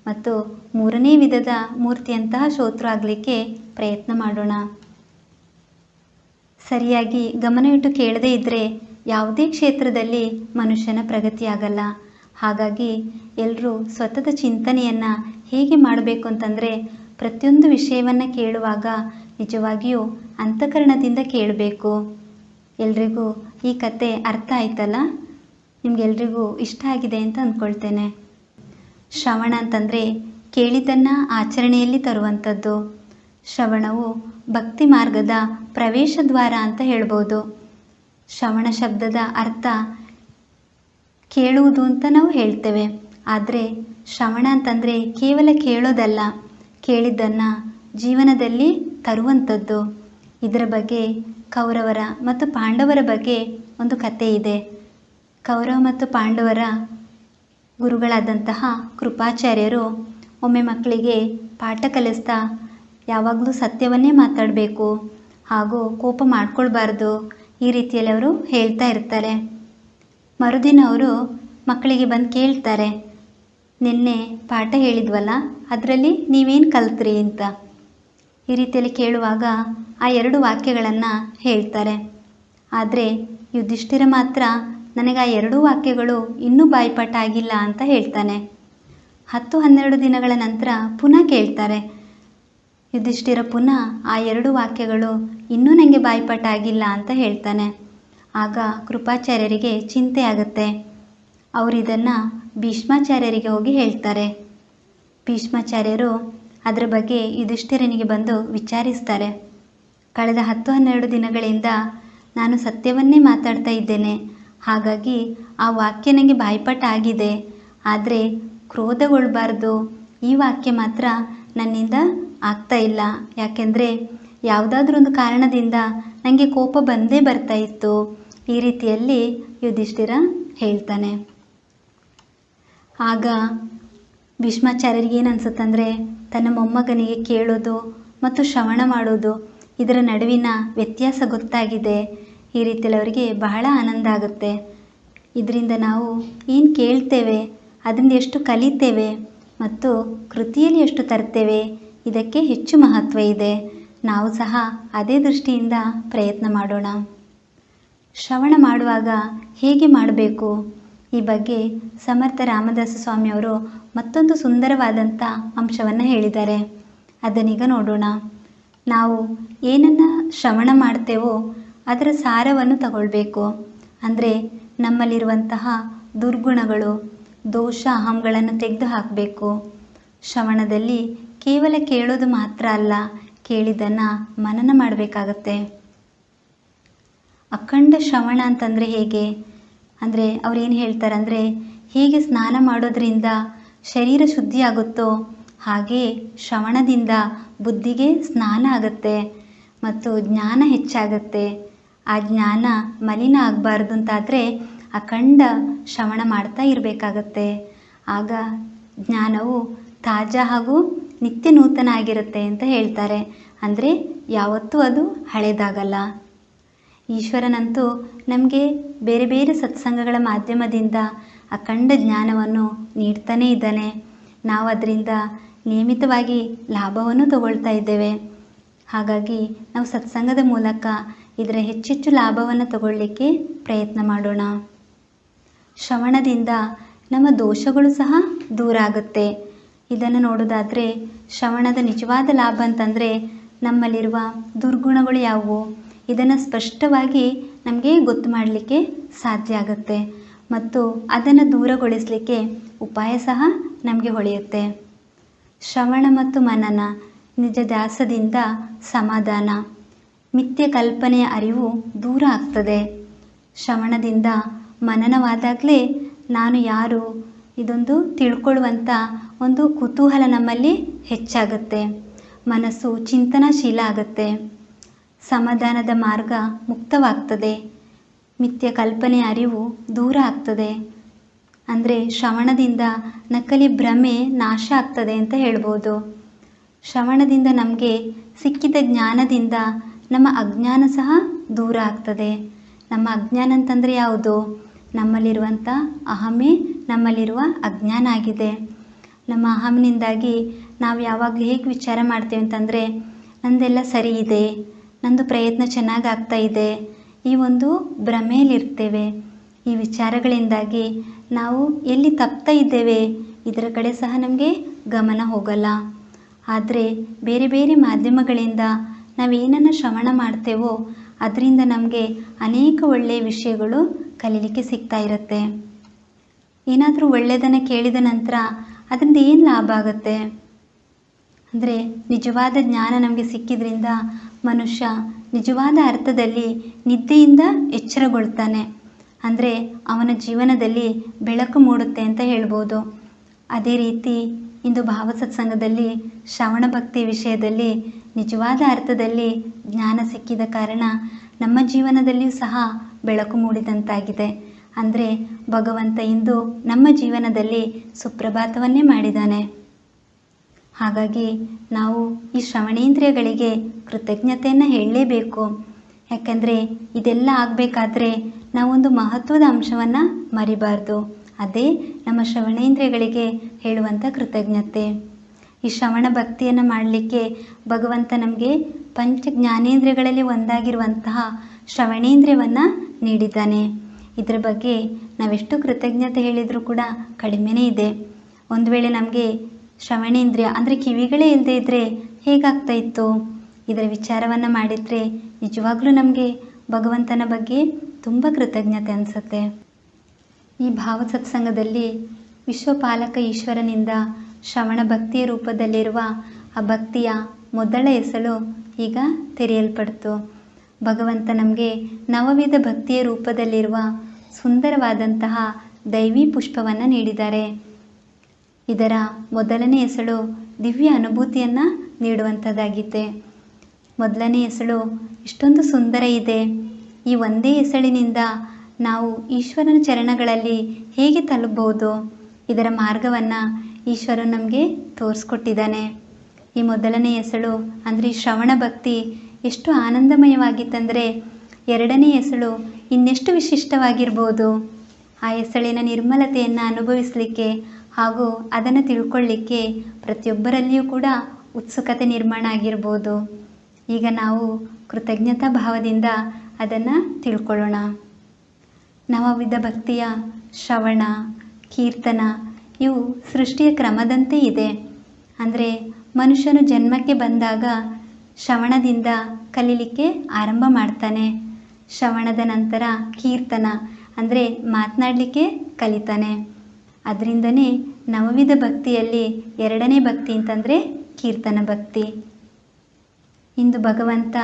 Speaker 1: ಮತ್ತು 3ನೇ ವಿಧದ ಮೂರ್ತಿಯಂತಹ ಶ್ರೋತೃ ಆಗಲಿಕ್ಕೆ ಪ್ರಯತ್ನ ಮಾಡೋಣ. ಸರಿಯಾಗಿ ಗಮನವಿಟ್ಟು ಕೇಳದೇ ಇದ್ದರೆ ಯಾವುದೇ ಕ್ಷೇತ್ರದಲ್ಲಿ ಮನುಷ್ಯನ ಪ್ರಗತಿಯಾಗಲ್ಲ. ಹಾಗಾಗಿ ಎಲ್ಲರೂ ಸ್ವತಃ ಚಿಂತನೆಯನ್ನು ಹೇಗೆ ಮಾಡಬೇಕು ಅಂತಂದರೆ ಪ್ರತಿಯೊಂದು ವಿಷಯವನ್ನು ಕೇಳುವಾಗ ನಿಜವಾಗಿಯೂ ಅಂತಃಕರಣದಿಂದ ಕೇಳಬೇಕು. ಎಲ್ರಿಗೂ ಈ ಕತೆ ಅರ್ಥ ಆಯ್ತಲ್ಲ? ನಿಮಗೆಲ್ರಿಗೂ ಇಷ್ಟ ಆಗಿದೆ ಅಂತ ಅಂದ್ಕೊಳ್ತೇನೆ. ಶ್ರವಣ ಅಂತಂದರೆ ಕೇಳಿದ್ದನ್ನು ಆಚರಣೆಯಲ್ಲಿ ತರುವಂಥದ್ದು. ಶ್ರವಣವು ಭಕ್ತಿ ಮಾರ್ಗದ ಪ್ರವೇಶ ದ್ವಾರ ಅಂತ ಹೇಳ್ಬೋದು. ಶ್ರವಣ ಶಬ್ದದ ಅರ್ಥ ಕೇಳುವುದು ಅಂತ ನಾವು ಹೇಳ್ತೇವೆ. ಆದರೆ ಶ್ರವಣ ಅಂತಂದರೆ ಕೇವಲ ಕೇಳೋದಲ್ಲ, ಕೇಳಿದ್ದನ್ನು ಜೀವನದಲ್ಲಿ ತರುವಂಥದ್ದು. ಇದರ ಬಗ್ಗೆ ಕೌರವರ ಮತ್ತು ಪಾಂಡವರ ಬಗ್ಗೆ ಒಂದು ಕತೆ ಇದೆ. ಕೌರವ ಮತ್ತು ಪಾಂಡವರ ಗುರುಗಳಾದಂತಹ ಕೃಪಾಚಾರ್ಯರು ಒಮ್ಮೆ ಮಕ್ಕಳಿಗೆ ಪಾಠ ಕಲಿಸ್ತಾ ಯಾವಾಗಲೂ ಸತ್ಯವನ್ನೇ ಮಾತಾಡಬೇಕು ಹಾಗೂ ಕೋಪ ಮಾಡ್ಕೊಳ್ಬಾರ್ದು, ಈ ರೀತಿಯಲ್ಲಿ ಅವರು ಹೇಳ್ತಾ ಇರ್ತಾರೆ. ಮರುದಿನ ಅವರು ಮಕ್ಕಳಿಗೆ ಬಂದು ಕೇಳ್ತಾರೆ, ನಿನ್ನೆ ಪಾಠ ಹೇಳಿದ್ವಲ್ಲ, ಅದರಲ್ಲಿ ನೀವೇನು ಕಲ್ತ್ರಿ ಅಂತ. ಈ ರೀತಿಯಲ್ಲಿ ಕೇಳುವಾಗ ಆ 2 ವಾಕ್ಯಗಳನ್ನು ಹೇಳ್ತಾರೆ. ಆದರೆ ಯುಧಿಷ್ಠಿರ ಮಾತ್ರ ನನಗೆ ಆ 2 ವಾಕ್ಯಗಳು ಇನ್ನೂ ಬಾಯಿಪಾಠ ಆಗಿಲ್ಲ ಅಂತ ಹೇಳ್ತಾನೆ. 10-12 ದಿನಗಳ ನಂತರ ಪುನಃ ಕೇಳ್ತಾರೆ. ಯುಧಿಷ್ಠಿರ ಪುನಃ ಆ 2 ವಾಕ್ಯಗಳು ಇನ್ನೂ ನನಗೆ ಬಾಯಿಪಾಠ ಆಗಿಲ್ಲ ಅಂತ ಹೇಳ್ತಾನೆ. ಆಗ ಕೃಪಾಚಾರ್ಯರಿಗೆ ಚಿಂತೆ ಆಗುತ್ತೆ. ಅವರು ಇದನ್ನು ಭೀಷ್ಮಾಚಾರ್ಯರಿಗೆ ಹೋಗಿ ಹೇಳ್ತಾರೆ. ಭೀಷ್ಮಾಚಾರ್ಯರು ಅದರ ಬಗ್ಗೆ ಯುಧಿಷ್ಠಿರನಿಗೆ ಬಂದು ವಿಚಾರಿಸ್ತಾರೆ. ಕಳೆದ 10-12 ದಿನಗಳಿಂದ ನಾನು ಸತ್ಯವನ್ನೇ ಮಾತಾಡ್ತಾ ಇದ್ದೇನೆ, ಹಾಗಾಗಿ ಆ ವಾಕ್ಯ ನನಗೆ ಬಾಯಿಪಾಠ ಆಗಿದೆ. ಆದರೆ ಕ್ರೋಧಗೊಳ್ಳಬಾರ್ದು, ಈ ವಾಕ್ಯ ಮಾತ್ರ ನನ್ನಿಂದ ಆಗ್ತಾ ಇಲ್ಲ. ಯಾಕೆಂದರೆ ಯಾವುದಾದ್ರೂ ಒಂದು ಕಾರಣದಿಂದ ನನಗೆ ಕೋಪ ಬಂದೇ ಬರ್ತಾ ಇತ್ತು. ಈ ರೀತಿಯಲ್ಲಿ ಯುಧಿಷ್ಠಿರ ಹೇಳ್ತಾನೆ. ಆಗ ಭೀಷ್ಮಾಚಾರ್ಯರಿಗೆ ಏನು ಅನಿಸುತ್ತಂದರೆ ತನ್ನ ಮೊಮ್ಮಗನಿಗೆ ಕೇಳೋದು ಮತ್ತು ಶ್ರವಣ ಮಾಡೋದು ಇದರ ನಡುವಿನ ವ್ಯತ್ಯಾಸ ಗೊತ್ತಾಗಿದೆ. ಈ ರೀತಿಯಲ್ಲಿ ಅವರಿಗೆ ಬಹಳ ಆನಂದ ಆಗುತ್ತೆ. ಇದರಿಂದ ನಾವು ಏನು ಕೇಳ್ತೇವೆ, ಅದರಿಂದ ಎಷ್ಟು ಕಲಿತೇವೆ ಮತ್ತು ಕೃತಿಯಲ್ಲಿ ಎಷ್ಟು ತರ್ತೇವೆ, ಇದಕ್ಕೆ ಹೆಚ್ಚು ಮಹತ್ವ ಇದೆ. ನಾವು ಸಹ ಅದೇ ದೃಷ್ಟಿಯಿಂದ ಪ್ರಯತ್ನ ಮಾಡೋಣ. ಶ್ರವಣ ಮಾಡುವಾಗ ಹೇಗೆ ಮಾಡಬೇಕು, ಈ ಬಗ್ಗೆ ಸಮರ್ಥ ರಾಮದಾಸ ಸ್ವಾಮಿಯವರು ಮತ್ತೊಂದು ಸುಂದರವಾದಂಥ ಅಂಶವನ್ನು ಹೇಳಿದ್ದಾರೆ. ಅದನ್ನೀಗ ನೋಡೋಣ. ನಾವು ಏನನ್ನು ಶ್ರವಣ ಮಾಡ್ತೇವೋ ಅದರ ಸಾರವನ್ನು ತಗೊಳ್ಬೇಕು. ಅಂದರೆ ನಮ್ಮಲ್ಲಿರುವಂತಹ ದುರ್ಗುಣಗಳು, ದೋಷ, ಅಹಂಗಳನ್ನು ತೆಗೆದು ಹಾಕಬೇಕು. ಶ್ರವಣದಲ್ಲಿ ಕೇವಲ ಕೇಳೋದು ಮಾತ್ರ ಅಲ್ಲ, ಕೇಳಿದ್ದನ್ನು ಮನನ ಮಾಡಬೇಕಾಗತ್ತೆ. ಅಖಂಡ ಶ್ರವಣ ಅಂತಂದರೆ ಹೇಗೆ ಅಂದರೆ ಅವ್ರೇನು ಹೇಳ್ತಾರಂದರೆ, ಹೇಗೆ ಸ್ನಾನ ಮಾಡೋದ್ರಿಂದ ಶರೀರ ಶುದ್ಧಿ ಆಗುತ್ತೋ ಹಾಗೆ ಶ್ರವಣದಿಂದ ಬುದ್ಧಿಗೆ ಸ್ನಾನ ಆಗುತ್ತೆ ಮತ್ತು ಜ್ಞಾನ ಹೆಚ್ಚಾಗತ್ತೆ. ಆ ಜ್ಞಾನ ಮಲಿನ ಆಗಬಾರ್ದು ಅಂತಾದರೆ ಅಖಂಡ ಶ್ರವಣ ಮಾಡ್ತಾ ಇರಬೇಕಾಗತ್ತೆ. ಆಗ ಜ್ಞಾನವು ತಾಜಾ ಹಾಗೂ ನಿತ್ಯ ನೂತನ ಆಗಿರುತ್ತೆ ಅಂತ ಹೇಳ್ತಾರೆ. ಅಂದರೆ ಯಾವತ್ತೂ ಅದು ಹಳೇದಾಗಲ್ಲ. ಈಶ್ವರನಂತೂ ನಮಗೆ ಬೇರೆ ಬೇರೆ ಸತ್ಸಂಗಗಳ ಮಾಧ್ಯಮದಿಂದ ಅಖಂಡ ಜ್ಞಾನವನ್ನು ನೀಡ್ತಾನೇ ಇದ್ದಾನೆ. ನಾವು ಅದರಿಂದ ನಿಯಮಿತವಾಗಿ ಲಾಭವನ್ನು ತಗೊಳ್ತಾ ಇದ್ದೇವೆ. ಹಾಗಾಗಿ ನಾವು ಸತ್ಸಂಗದ ಮೂಲಕ ಇದರ ಹೆಚ್ಚೆಚ್ಚು ಲಾಭವನ್ನು ತಗೊಳ್ಳಿಕ್ಕೆ ಪ್ರಯತ್ನ ಮಾಡೋಣ. ಶ್ರವಣದಿಂದ ನಮ್ಮ ದೋಷಗಳು ಸಹ ದೂರ ಆಗುತ್ತೆ. ಇದನ್ನು ನೋಡೋದಾದರೆ ಶ್ರವಣದ ನಿಜವಾದ ಲಾಭ ಅಂತಂದರೆ ನಮ್ಮಲ್ಲಿರುವ ದುರ್ಗುಣಗಳು ಯಾವುವು ಇದನ್ನು ಸ್ಪಷ್ಟವಾಗಿ ನಮಗೆ ಗೊತ್ತು ಮಾಡಲಿಕ್ಕೆ ಸಾಧ್ಯ ಆಗುತ್ತೆ ಮತ್ತು ಅದನ್ನು ದೂರಗೊಳಿಸಲಿಕ್ಕೆ ಉಪಾಯ ಸಹ ನಮಗೆ ಹೊಳೆಯುತ್ತೆ. ಶ್ರವಣ ಮತ್ತು ಮನನ, ನಿಜ ಧ್ಯಾಸದಿಂದ ಸಮಾಧಾನ, ಮಿಥ್ಯ ಕಲ್ಪನೆಯ ಅರಿವು ದೂರ ಆಗ್ತದೆ. ಶ್ರವಣದಿಂದ ಮನನವಾದಾಗಲೇ ನಾನು ಯಾರು ಇದೊಂದು ತಿಳ್ಕೊಳ್ಳುವಂಥ ಒಂದು ಕುತೂಹಲ ನಮ್ಮಲ್ಲಿ ಹೆಚ್ಚಾಗುತ್ತೆ. ಮನಸ್ಸು ಚಿಂತನಾಶೀಲ ಆಗುತ್ತೆ. ಸಮಾಧಾನದ ಮಾರ್ಗ ಮುಕ್ತವಾಗ್ತದೆ. ಮಿಥ್ಯ ಕಲ್ಪನೆಯ ಅರಿವು ದೂರ ಆಗ್ತದೆ. ಅಂದರೆ ಶ್ರವಣದಿಂದ ನಕಲಿ ಭ್ರಮೆ ನಾಶ ಆಗ್ತದೆ ಅಂತ ಹೇಳ್ಬೋದು. ಶ್ರವಣದಿಂದ ನಮಗೆ ಸಿಕ್ಕಿದ ಜ್ಞಾನದಿಂದ ನಮ್ಮ ಅಜ್ಞಾನ ಸಹ ದೂರ ಆಗ್ತದೆ. ನಮ್ಮ ಅಜ್ಞಾನ ಅಂತಂದರೆ ಯಾವುದು? ನಮ್ಮಲ್ಲಿರುವಂಥ ಅಹಮೇ ನಮ್ಮಲ್ಲಿರುವ ಅಜ್ಞಾನ ಆಗಿದೆ. ನಮ್ಮ ಅಹಂನಿಂದಾಗಿ ನಾವು ಯಾವಾಗಲೂ ಹೇಗೆ ವಿಚಾರ ಮಾಡ್ತೇವೆ ಅಂತಂದರೆ ನಂದೆಲ್ಲ ಸರಿ ಇದೆ, ನಂದು ಪ್ರಯತ್ನ ಚೆನ್ನಾಗಿ ಆಗ್ತಾ ಇದೆ, ಈ ಒಂದು ಭ್ರಮೆಯಲ್ಲಿರ್ತೇವೆ. ಈ ವಿಚಾರಗಳಿಂದಾಗಿ ನಾವು ಎಲ್ಲಿ ತಪ್ತಾ ಇದ್ದೇವೆ ಇದರ ಕಡೆ ಸಹ ನಮಗೆ ಗಮನ ಹೋಗಲ್ಲ. ಆದರೆ ಬೇರೆ ಬೇರೆ ಮಾಧ್ಯಮಗಳಿಂದ ನಾವೇನನ್ನು ಶ್ರವಣ ಮಾಡ್ತೇವೋ ಅದರಿಂದ ನಮಗೆ ಅನೇಕ ಒಳ್ಳೆಯ ವಿಷಯಗಳು ಕಲೀಲಿಕ್ಕೆ ಸಿಗ್ತಾ ಇರುತ್ತೆ. ಏನಾದರೂ ಒಳ್ಳೆಯದನ್ನು ಕೇಳಿದ ನಂತರ ಅದರಿಂದ ಏನು ಲಾಭ ಆಗುತ್ತೆ ಅಂದರೆ ನಿಜವಾದ ಜ್ಞಾನ ನಮಗೆ ಸಿಕ್ಕಿದ್ರಿಂದ ಮನುಷ್ಯ ನಿಜವಾದ ಅರ್ಥದಲ್ಲಿ ನಿದ್ದೆಯಿಂದ ಎಚ್ಚರಗೊಳ್ತಾನೆ. ಅಂದರೆ ಅವನ ಜೀವನದಲ್ಲಿ ಬೆಳಕು ಮೂಡುತ್ತೆ ಅಂತ ಹೇಳ್ಬೋದು. ಅದೇ ರೀತಿ ಇಂದು ಭಾವಸತ್ಸಂಗದಲ್ಲಿ ಶ್ರವಣ ಭಕ್ತಿ ವಿಷಯದಲ್ಲಿ ನಿಜವಾದ ಅರ್ಥದಲ್ಲಿ ಜ್ಞಾನ ಸಿಕ್ಕಿದ ಕಾರಣ ನಮ್ಮ ಜೀವನದಲ್ಲಿಯೂ ಸಹ ಬೆಳಕು ಮೂಡಿದಂತಾಗಿದೆ. ಅಂದರೆ ಭಗವಂತ ಇಂದು ನಮ್ಮ ಜೀವನದಲ್ಲಿ ಸುಪ್ರಭಾತವನ್ನೇ ಮಾಡಿದ್ದಾನೆ. ಹಾಗಾಗಿ ನಾವು ಈ ಶ್ರವಣೇಂದ್ರಿಯಗಳಿಗೆ ಕೃತಜ್ಞತೆಯನ್ನು ಹೇಳಲೇಬೇಕು. ಯಾಕಂದರೆ ಇದೆಲ್ಲ ಆಗಬೇಕಾದ್ರೆ ನಾವೊಂದು ಮಹತ್ವದ ಅಂಶವನ್ನು ಮರಿಬಾರ್ದು. ಅದೇ ನಮ್ಮ ಶ್ರವಣೇಂದ್ರಿಯಗಳಿಗೆ ಹೇಳುವಂಥ ಕೃತಜ್ಞತೆ. ಈ ಶ್ರವಣ ಭಕ್ತಿಯನ್ನು ಮಾಡಲಿಕ್ಕೆ ಭಗವಂತ ನಮಗೆ ಪಂಚ ಜ್ಞಾನೇಂದ್ರಿಯಗಳಲ್ಲಿ ಒಂದಾಗಿರುವಂತಹ ಶ್ರವಣೇಂದ್ರಿಯವನ್ನು ನೀಡಿದ್ದಾನೆ. ಇದರ ಬಗ್ಗೆ ನಾವೆಷ್ಟು ಕೃತಜ್ಞತೆ ಹೇಳಿದರೂ ಕೂಡ ಕಡಿಮೆನೇ ಇದೆ. ಒಂದು ವೇಳೆ ನಮಗೆ ಶ್ರವಣೇಂದ್ರಿಯ ಅಂದರೆ ಕಿವಿಗಳೇ ಇಲ್ಲದೆ ಇದ್ದರೆ ಹೇಗಾಗ್ತಾ ಇತ್ತು? ಇದರ ವಿಚಾರವನ್ನು ಮಾಡಿದರೆ ನಿಜವಾಗ್ಲೂ ನಮಗೆ ಭಗವಂತನ ಬಗ್ಗೆ ತುಂಬ ಕೃತಜ್ಞತೆ ಅನಿಸುತ್ತೆ. ಈ ಭಾವಸತ್ಸಂಗದಲ್ಲಿ ವಿಶ್ವಪಾಲಕ ಈಶ್ವರನಿಂದ ಶ್ರವಣ ಭಕ್ತಿಯ ರೂಪದಲ್ಲಿರುವ ಆ ಭಕ್ತಿಯ ಮೊದಲ ಎಸಳು ಈಗ ತೆರೆಯಲ್ಪಡ್ತು. ಭಗವಂತ ನಮಗೆ ನವವಿಧ ಭಕ್ತಿಯ ರೂಪದಲ್ಲಿರುವ ಸುಂದರವಾದಂತಹ ದೈವಿ ಪುಷ್ಪವನ್ನು ನೀಡಿದ್ದಾರೆ. ಇದರ ಮೊದಲನೇ ಎಸಳು ದಿವ್ಯ ಅನುಭೂತಿಯನ್ನು ನೀಡುವಂಥದ್ದಾಗಿದೆ. ಮೊದಲನೇ ಎಸಳು ಇಷ್ಟೊಂದು ಸುಂದರ ಇದೆ. ಈ ಒಂದೇ ಎಸಳಿನಿಂದ ನಾವು ಈಶ್ವರನ ಚರಣಗಳಲ್ಲಿ ಹೇಗೆ ತಲುಪಬಹುದು? ಇದರ ಮಾರ್ಗವನ್ನು ಈಶ್ವರನು ನಮಗೆ ತೋರಿಸ್ಕೊಟ್ಟಿದ್ದಾನೆ. ಈ ಮೊದಲನೇ ಎಸಳು ಅಂದರೆ ಈ ಶ್ರವಣ ಭಕ್ತಿ ಎಷ್ಟು ಆನಂದಮಯವಾಗಿತ್ತಂದರೆ ಎರಡನೇ ಎಸಳು ಇನ್ನೆಷ್ಟು ವಿಶಿಷ್ಟವಾಗಿರ್ಬೋದು. ಆ ಎಸಳಿನ ನಿರ್ಮಲತೆಯನ್ನು ಅನುಭವಿಸಲಿಕ್ಕೆ ಹಾಗೂ ಅದನ್ನು ತಿಳ್ಕೊಳ್ಳಿಕ್ಕೆ ಪ್ರತಿಯೊಬ್ಬರಲ್ಲಿಯೂ ಕೂಡ ಉತ್ಸುಕತೆ ನಿರ್ಮಾಣ ಆಗಿರ್ಬೋದು. ಈಗ ನಾವು ಕೃತಜ್ಞತಾ ಭಾವದಿಂದ ಅದನ್ನು ತಿಳ್ಕೊಳ್ಳೋಣ. ನವವಿಧ ಭಕ್ತಿಯ ಶ್ರವಣ, ಕೀರ್ತನ ಇವು ಸೃಷ್ಟಿಯ ಕ್ರಮದಂತೆ ಇದೆ. ಅಂದರೆ ಮನುಷ್ಯನು ಜನ್ಮಕ್ಕೆ ಬಂದಾಗ ಶ್ರವಣದಿಂದ ಕಲೀಲಿಕ್ಕೆ ಆರಂಭ ಮಾಡ್ತಾನೆ. ಶ್ರವಣದ ನಂತರ ಕೀರ್ತನ ಅಂದರೆ ಮಾತನಾಡಲಿಕ್ಕೆ ಕಲಿತಾನೆ. ಅದರಿಂದನೇ ನವವಿಧ ಭಕ್ತಿಯಲ್ಲಿ ಎರಡನೇ ಭಕ್ತಿ ಅಂತಂದರೆ ಕೀರ್ತನ ಭಕ್ತಿ. ಇಂದು ಭಗವಂತ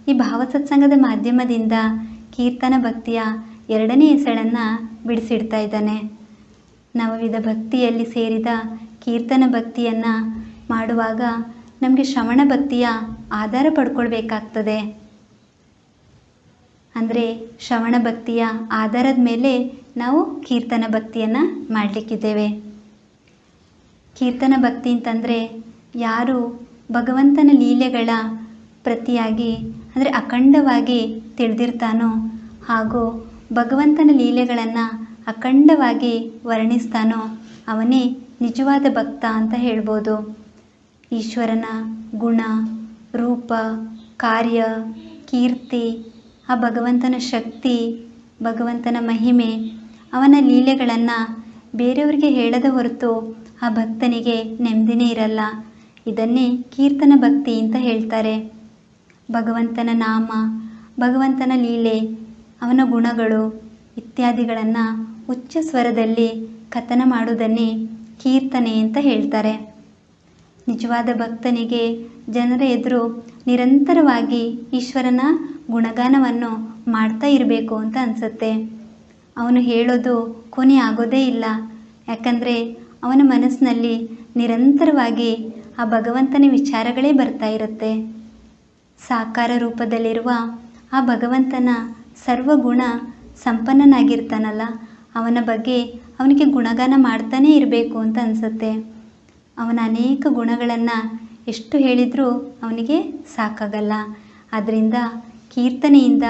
Speaker 1: ಈ ಭಾವಸತ್ಸಂಗದ ಮಾಧ್ಯಮದಿಂದ ಕೀರ್ತನ ಭಕ್ತಿಯ ಎರಡನೇ ಎಸಳನ್ನು ಬಿಡಿಸಿಡ್ತಾ ಇದ್ದಾನೆ. ನವವಿಧ ಭಕ್ತಿಯಲ್ಲಿ ಸೇರಿದ ಕೀರ್ತನ ಭಕ್ತಿಯನ್ನು ಮಾಡುವಾಗ ನಮಗೆ ಶ್ರವಣ ಭಕ್ತಿಯ ಆಧಾರ ಪಡ್ಕೊಳ್ಬೇಕಾಗ್ತದೆ. ಅಂದರೆ ಶ್ರವಣ ಭಕ್ತಿಯ ಆಧಾರದ ಮೇಲೆ ನಾವು ಕೀರ್ತನ ಭಕ್ತಿಯನ್ನು ಮಾಡಲಿಕ್ಕಿದ್ದೇವೆ. ಕೀರ್ತನ ಭಕ್ತಿ ಅಂತಂದರೆ ಯಾರು ಭಗವಂತನ ಲೀಲೆಗಳ ಪ್ರತಿಯಾಗಿ ಅಂದರೆ ಅಖಂಡವಾಗಿ ತಿಳಿದಿರ್ತಾನೋ ಹಾಗೂ ಭಗವಂತನ ಲೀಲೆಗಳನ್ನು ಅಖಂಡವಾಗಿ ವರ್ಣಿಸ್ತಾನೋ ಅವನೇ ನಿಜವಾದ ಭಕ್ತ ಅಂತ ಹೇಳ್ಬೋದು. ಈಶ್ವರನ ಗುಣ, ರೂಪ, ಕಾರ್ಯ, ಕೀರ್ತಿ, ಆ ಭಗವಂತನ ಶಕ್ತಿ, ಭಗವಂತನ ಮಹಿಮೆ, ಅವನ ಲೀಲೆಗಳನ್ನು ಬೇರೆಯವರಿಗೆ ಹೇಳದ ಹೊರತು ಆ ಭಕ್ತನಿಗೆ ನೆಮ್ಮದಿನೇ ಇರಲ್ಲ. ಇದನ್ನೇ ಕೀರ್ತನ ಭಕ್ತಿ ಅಂತ ಹೇಳ್ತಾರೆ. ಭಗವಂತನ ನಾಮ, ಭಗವಂತನ ಲೀಲೆ, ಅವನ ಗುಣಗಳು ಇತ್ಯಾದಿಗಳನ್ನು ಉಚ್ಚ ಸ್ವರದಲ್ಲಿ ಕಥನ ಮಾಡುವುದನ್ನೇ ಕೀರ್ತನೆ ಅಂತ ಹೇಳ್ತಾರೆ. ನಿಜವಾದ ಭಕ್ತನಿಗೆ ಜನರ ಎದುರು ನಿರಂತರವಾಗಿ ಈಶ್ವರನ ಗುಣಗಾನವನ್ನು ಮಾಡ್ತಾ ಇರಬೇಕು ಅಂತ ಅನಿಸುತ್ತೆ. ಅವನು ಹೇಳೋದು ಕೊನೆ ಆಗೋದೇ ಇಲ್ಲ. ಯಾಕಂದರೆ ಅವನ ಮನಸ್ಸಿನಲ್ಲಿ ನಿರಂತರವಾಗಿ ಆ ಭಗವಂತನ ವಿಚಾರಗಳೇ ಬರ್ತಾ ಇರುತ್ತೆ. ಸಾಕಾರ ರೂಪದಲ್ಲಿರುವ ಆ ಭಗವಂತನ ಸರ್ವಗುಣ ಸಂಪನ್ನನಾಗಿರ್ತಾನಲ್ಲ, ಅವನ ಬಗ್ಗೆ ಅವನಿಗೆ ಗುಣಗಾನ ಮಾಡ್ತಾನೇ ಇರಬೇಕು ಅಂತ ಅನಿಸುತ್ತೆ. ಅವನ ಅನೇಕ ಗುಣಗಳನ್ನು ಎಷ್ಟು ಹೇಳಿದರೂ ಅವನಿಗೆ ಸಾಕಾಗಲ್ಲ. ಆದ್ದರಿಂದ ಕೀರ್ತನೆಯಿಂದ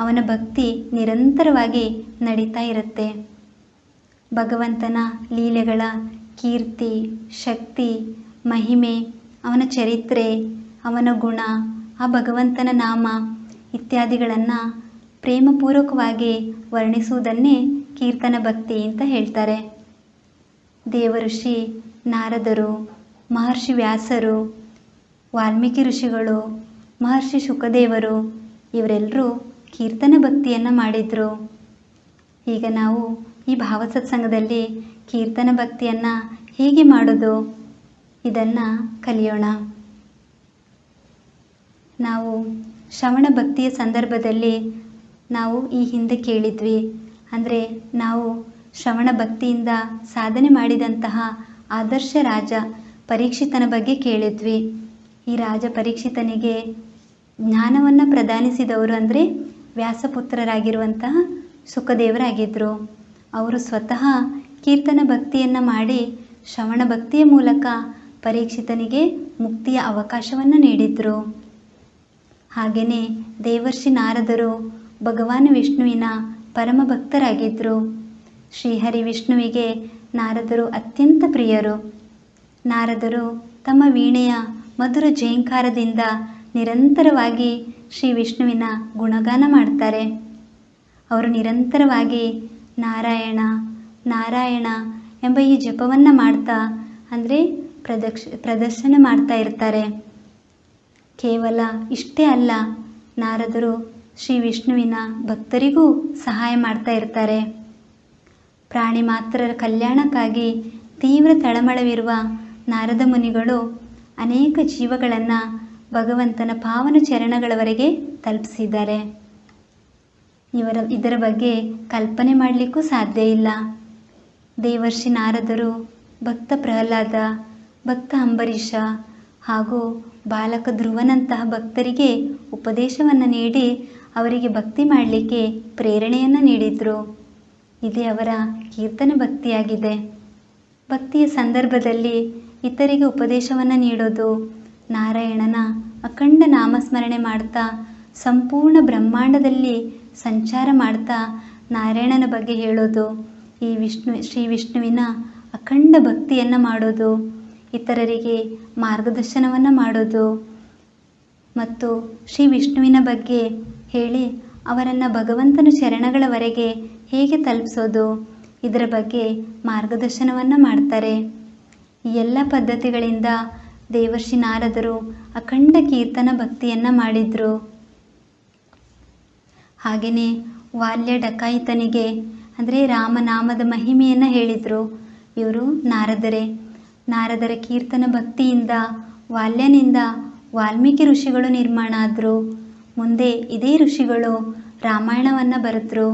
Speaker 1: ಅವನ ಭಕ್ತಿ ನಿರಂತರವಾಗಿ ನಡೀತಾ ಇರುತ್ತೆ. ಭಗವಂತನ ಲೀಲೆಗಳ ಕೀರ್ತಿ, ಶಕ್ತಿ, ಮಹಿಮೆ, ಅವನ ಚರಿತ್ರೆ, ಅವನ ಗುಣ, ಆ ಭಗವಂತನ ನಾಮ ಇತ್ಯಾದಿಗಳನ್ನು ಪ್ರೇಮಪೂರ್ವಕವಾಗಿ ವರ್ಣಿಸುವುದನ್ನೇ ಕೀರ್ತನ ಭಕ್ತಿ ಅಂತ ಹೇಳ್ತಾರೆ. ದೇವಋಷಿ ನಾರದರು, ಮಹರ್ಷಿ ವ್ಯಾಸರು, ವಾಲ್ಮೀಕಿ ಋಷಿಗಳು, ಮಹರ್ಷಿ ಶುಕದೇವರು ಇವರೆಲ್ಲರೂ ಕೀರ್ತನ ಭಕ್ತಿಯನ್ನು ಮಾಡಿದರು. ಈಗ ನಾವು ಈ ಭಾವಸತ್ಸಂಗದಲ್ಲಿ ಕೀರ್ತನ ಭಕ್ತಿಯನ್ನು ಹೇಗೆ ಮಾಡೋದು ಇದನ್ನು ಕಲಿಯೋಣ. ನಾವು ಶ್ರವಣ ಭಕ್ತಿಯ ಸಂದರ್ಭದಲ್ಲಿ ನಾವು ಈ ಹಿಂದೆ ಕೇಳಿದ್ವಿ. ಅಂದರೆ ನಾವು ಶ್ರವಣ ಭಕ್ತಿಯಿಂದ ಸಾಧನೆ ಮಾಡಿದಂತಹ ಆದರ್ಶ ರಾಜ ಪರೀಕ್ಷಿತನ ಬಗ್ಗೆ ಕೇಳಿದ್ವಿ. ಈ ರಾಜ ಪರೀಕ್ಷಿತನಿಗೆ ಜ್ಞಾನವನ್ನು ಪ್ರದಾನಿಸಿದವರು ಅಂದರೆ ವ್ಯಾಸಪುತ್ರರಾಗಿರುವಂತಹ ಸುಖದೇವರಾಗಿದ್ದರು. ಅವರು ಸ್ವತಃ ಕೀರ್ತನ ಭಕ್ತಿಯನ್ನು ಮಾಡಿ ಶ್ರವಣ ಭಕ್ತಿಯ ಮೂಲಕ ಪರೀಕ್ಷಿತನಿಗೆ ಮುಕ್ತಿಯ ಅವಕಾಶವನ್ನು ನೀಡಿದರು. ಹಾಗೆಯೇ ದೇವರ್ಷಿ ನಾರದರು ಭಗವಾನ್ ವಿಷ್ಣುವಿನ ಪರಮ ಭಕ್ತರಾಗಿದ್ದರು. ಶ್ರೀಹರಿ ವಿಷ್ಣುವಿಗೆ ನಾರದರು ಅತ್ಯಂತ ಪ್ರಿಯರು. ನಾರದರು ತಮ್ಮ ವೀಣೆಯ ಮಧುರ ಝೇಂಕಾರದಿಂದ ನಿರಂತರವಾಗಿ ಶ್ರೀ ವಿಷ್ಣುವಿನ ಗುಣಗಾನ ಮಾಡ್ತಾರೆ. ಅವರು ನಿರಂತರವಾಗಿ ನಾರಾಯಣ ನಾರಾಯಣ ಎಂಬ ಈ ಜಪವನ್ನು ಮಾಡ್ತಾ ಅಂದರೆ ಪ್ರದರ್ಶನ ಮಾಡ್ತಾ ಇರ್ತಾರೆ. ಕೇವಲ ಇಷ್ಟೇ ಅಲ್ಲ, ನಾರದರು ಶ್ರೀ ವಿಷ್ಣುವಿನ ಭಕ್ತರಿಗೂ ಸಹಾಯ ಮಾಡ್ತಾ ಇರ್ತಾರೆ. ಪ್ರಾಣಿ ಮಾತ್ರರ ಕಲ್ಯಾಣಕ್ಕಾಗಿ ತೀವ್ರ ತಳಮಳವಿರುವ ನಾರದ ಮುನಿಗಳು ಅನೇಕ ಜೀವಗಳನ್ನು ಭಗವಂತನ ಪಾವನ ಚರಣಗಳವರೆಗೆ ತಲುಪಿಸಿದ್ದಾರೆ. ಇದರ ಬಗ್ಗೆ ಕಲ್ಪನೆ ಮಾಡಲಿಕ್ಕೂ ಸಾಧ್ಯ ಇಲ್ಲ. ದೇವರ್ಷಿ ನಾರದರು ಭಕ್ತ ಪ್ರಹ್ಲಾದ, ಭಕ್ತ ಅಂಬರೀಷ ಹಾಗೂ ಬಾಲಕ ಧ್ರುವನಂತಹ ಭಕ್ತರಿಗೆ ಉಪದೇಶವನ್ನು ನೀಡಿ ಅವರಿಗೆ ಭಕ್ತಿ ಮಾಡಲಿಕ್ಕೆ ಪ್ರೇರಣೆಯನ್ನು ನೀಡಿದರು. ಇದೇ ಅವರ ಕೀರ್ತನ ಭಕ್ತಿಯಾಗಿದೆ. ಭಕ್ತಿಯ ಸಂದರ್ಭದಲ್ಲಿ ಇತರಿಗೆ ಉಪದೇಶವನ್ನು ನೀಡೋದು, ನಾರಾಯಣನ ಅಖಂಡ ನಾಮಸ್ಮರಣೆ ಮಾಡ್ತಾ ಸಂಪೂರ್ಣ ಬ್ರಹ್ಮಾಂಡದಲ್ಲಿ ಸಂಚಾರ ಮಾಡ್ತಾ ನಾರಾಯಣನ ಬಗ್ಗೆ ಹೇಳೋದು, ಶ್ರೀ ವಿಷ್ಣುವಿನ ಅಖಂಡ ಭಕ್ತಿಯನ್ನು ಮಾಡೋದು, ಇತರರಿಗೆ ಮಾರ್ಗದರ್ಶನವನ್ನು ಮಾಡೋದು ಮತ್ತು ಶ್ರೀ ವಿಷ್ಣುವಿನ ಬಗ್ಗೆ ಹೇಳಿ ಅವರನ್ನು ಭಗವಂತನ ಚರಣಗಳವರೆಗೆ ಹೇಗೆ ತಲುಪಿಸೋದು ಇದರ ಬಗ್ಗೆ ಮಾರ್ಗದರ್ಶನವನ್ನು ಮಾಡ್ತಾರೆ. ಈ ಎಲ್ಲ ಪದ್ಧತಿಗಳಿಂದ ದೇವರ್ಷಿ ನಾರದರು ಅಖಂಡ ಕೀರ್ತನ ಭಕ್ತಿಯನ್ನು ಮಾಡಿದರು. ಹಾಗೆಯೇ ವಾಲ್ಯ ಡಕಾಯಿತನಿಗೆ ಅಂದರೆ ರಾಮನಾಮದ ಮಹಿಮೆಯನ್ನು ಹೇಳಿದರು. ಇವರು ನಾರದರೇ. ನಾರದರ ಕೀರ್ತನ ಭಕ್ತಿಯಿಂದ ವಾಲ್ಯನಿಂದ ವಾಲ್ಮೀಕಿ ಋಷಿಗಳು ನಿರ್ಮಾಣ ಆದರು. ಮುಂದೆ ಇದೇ ಋಷಿಗಳು ರಾಮಾಯಣವನ್ನು ಬರೆದರು.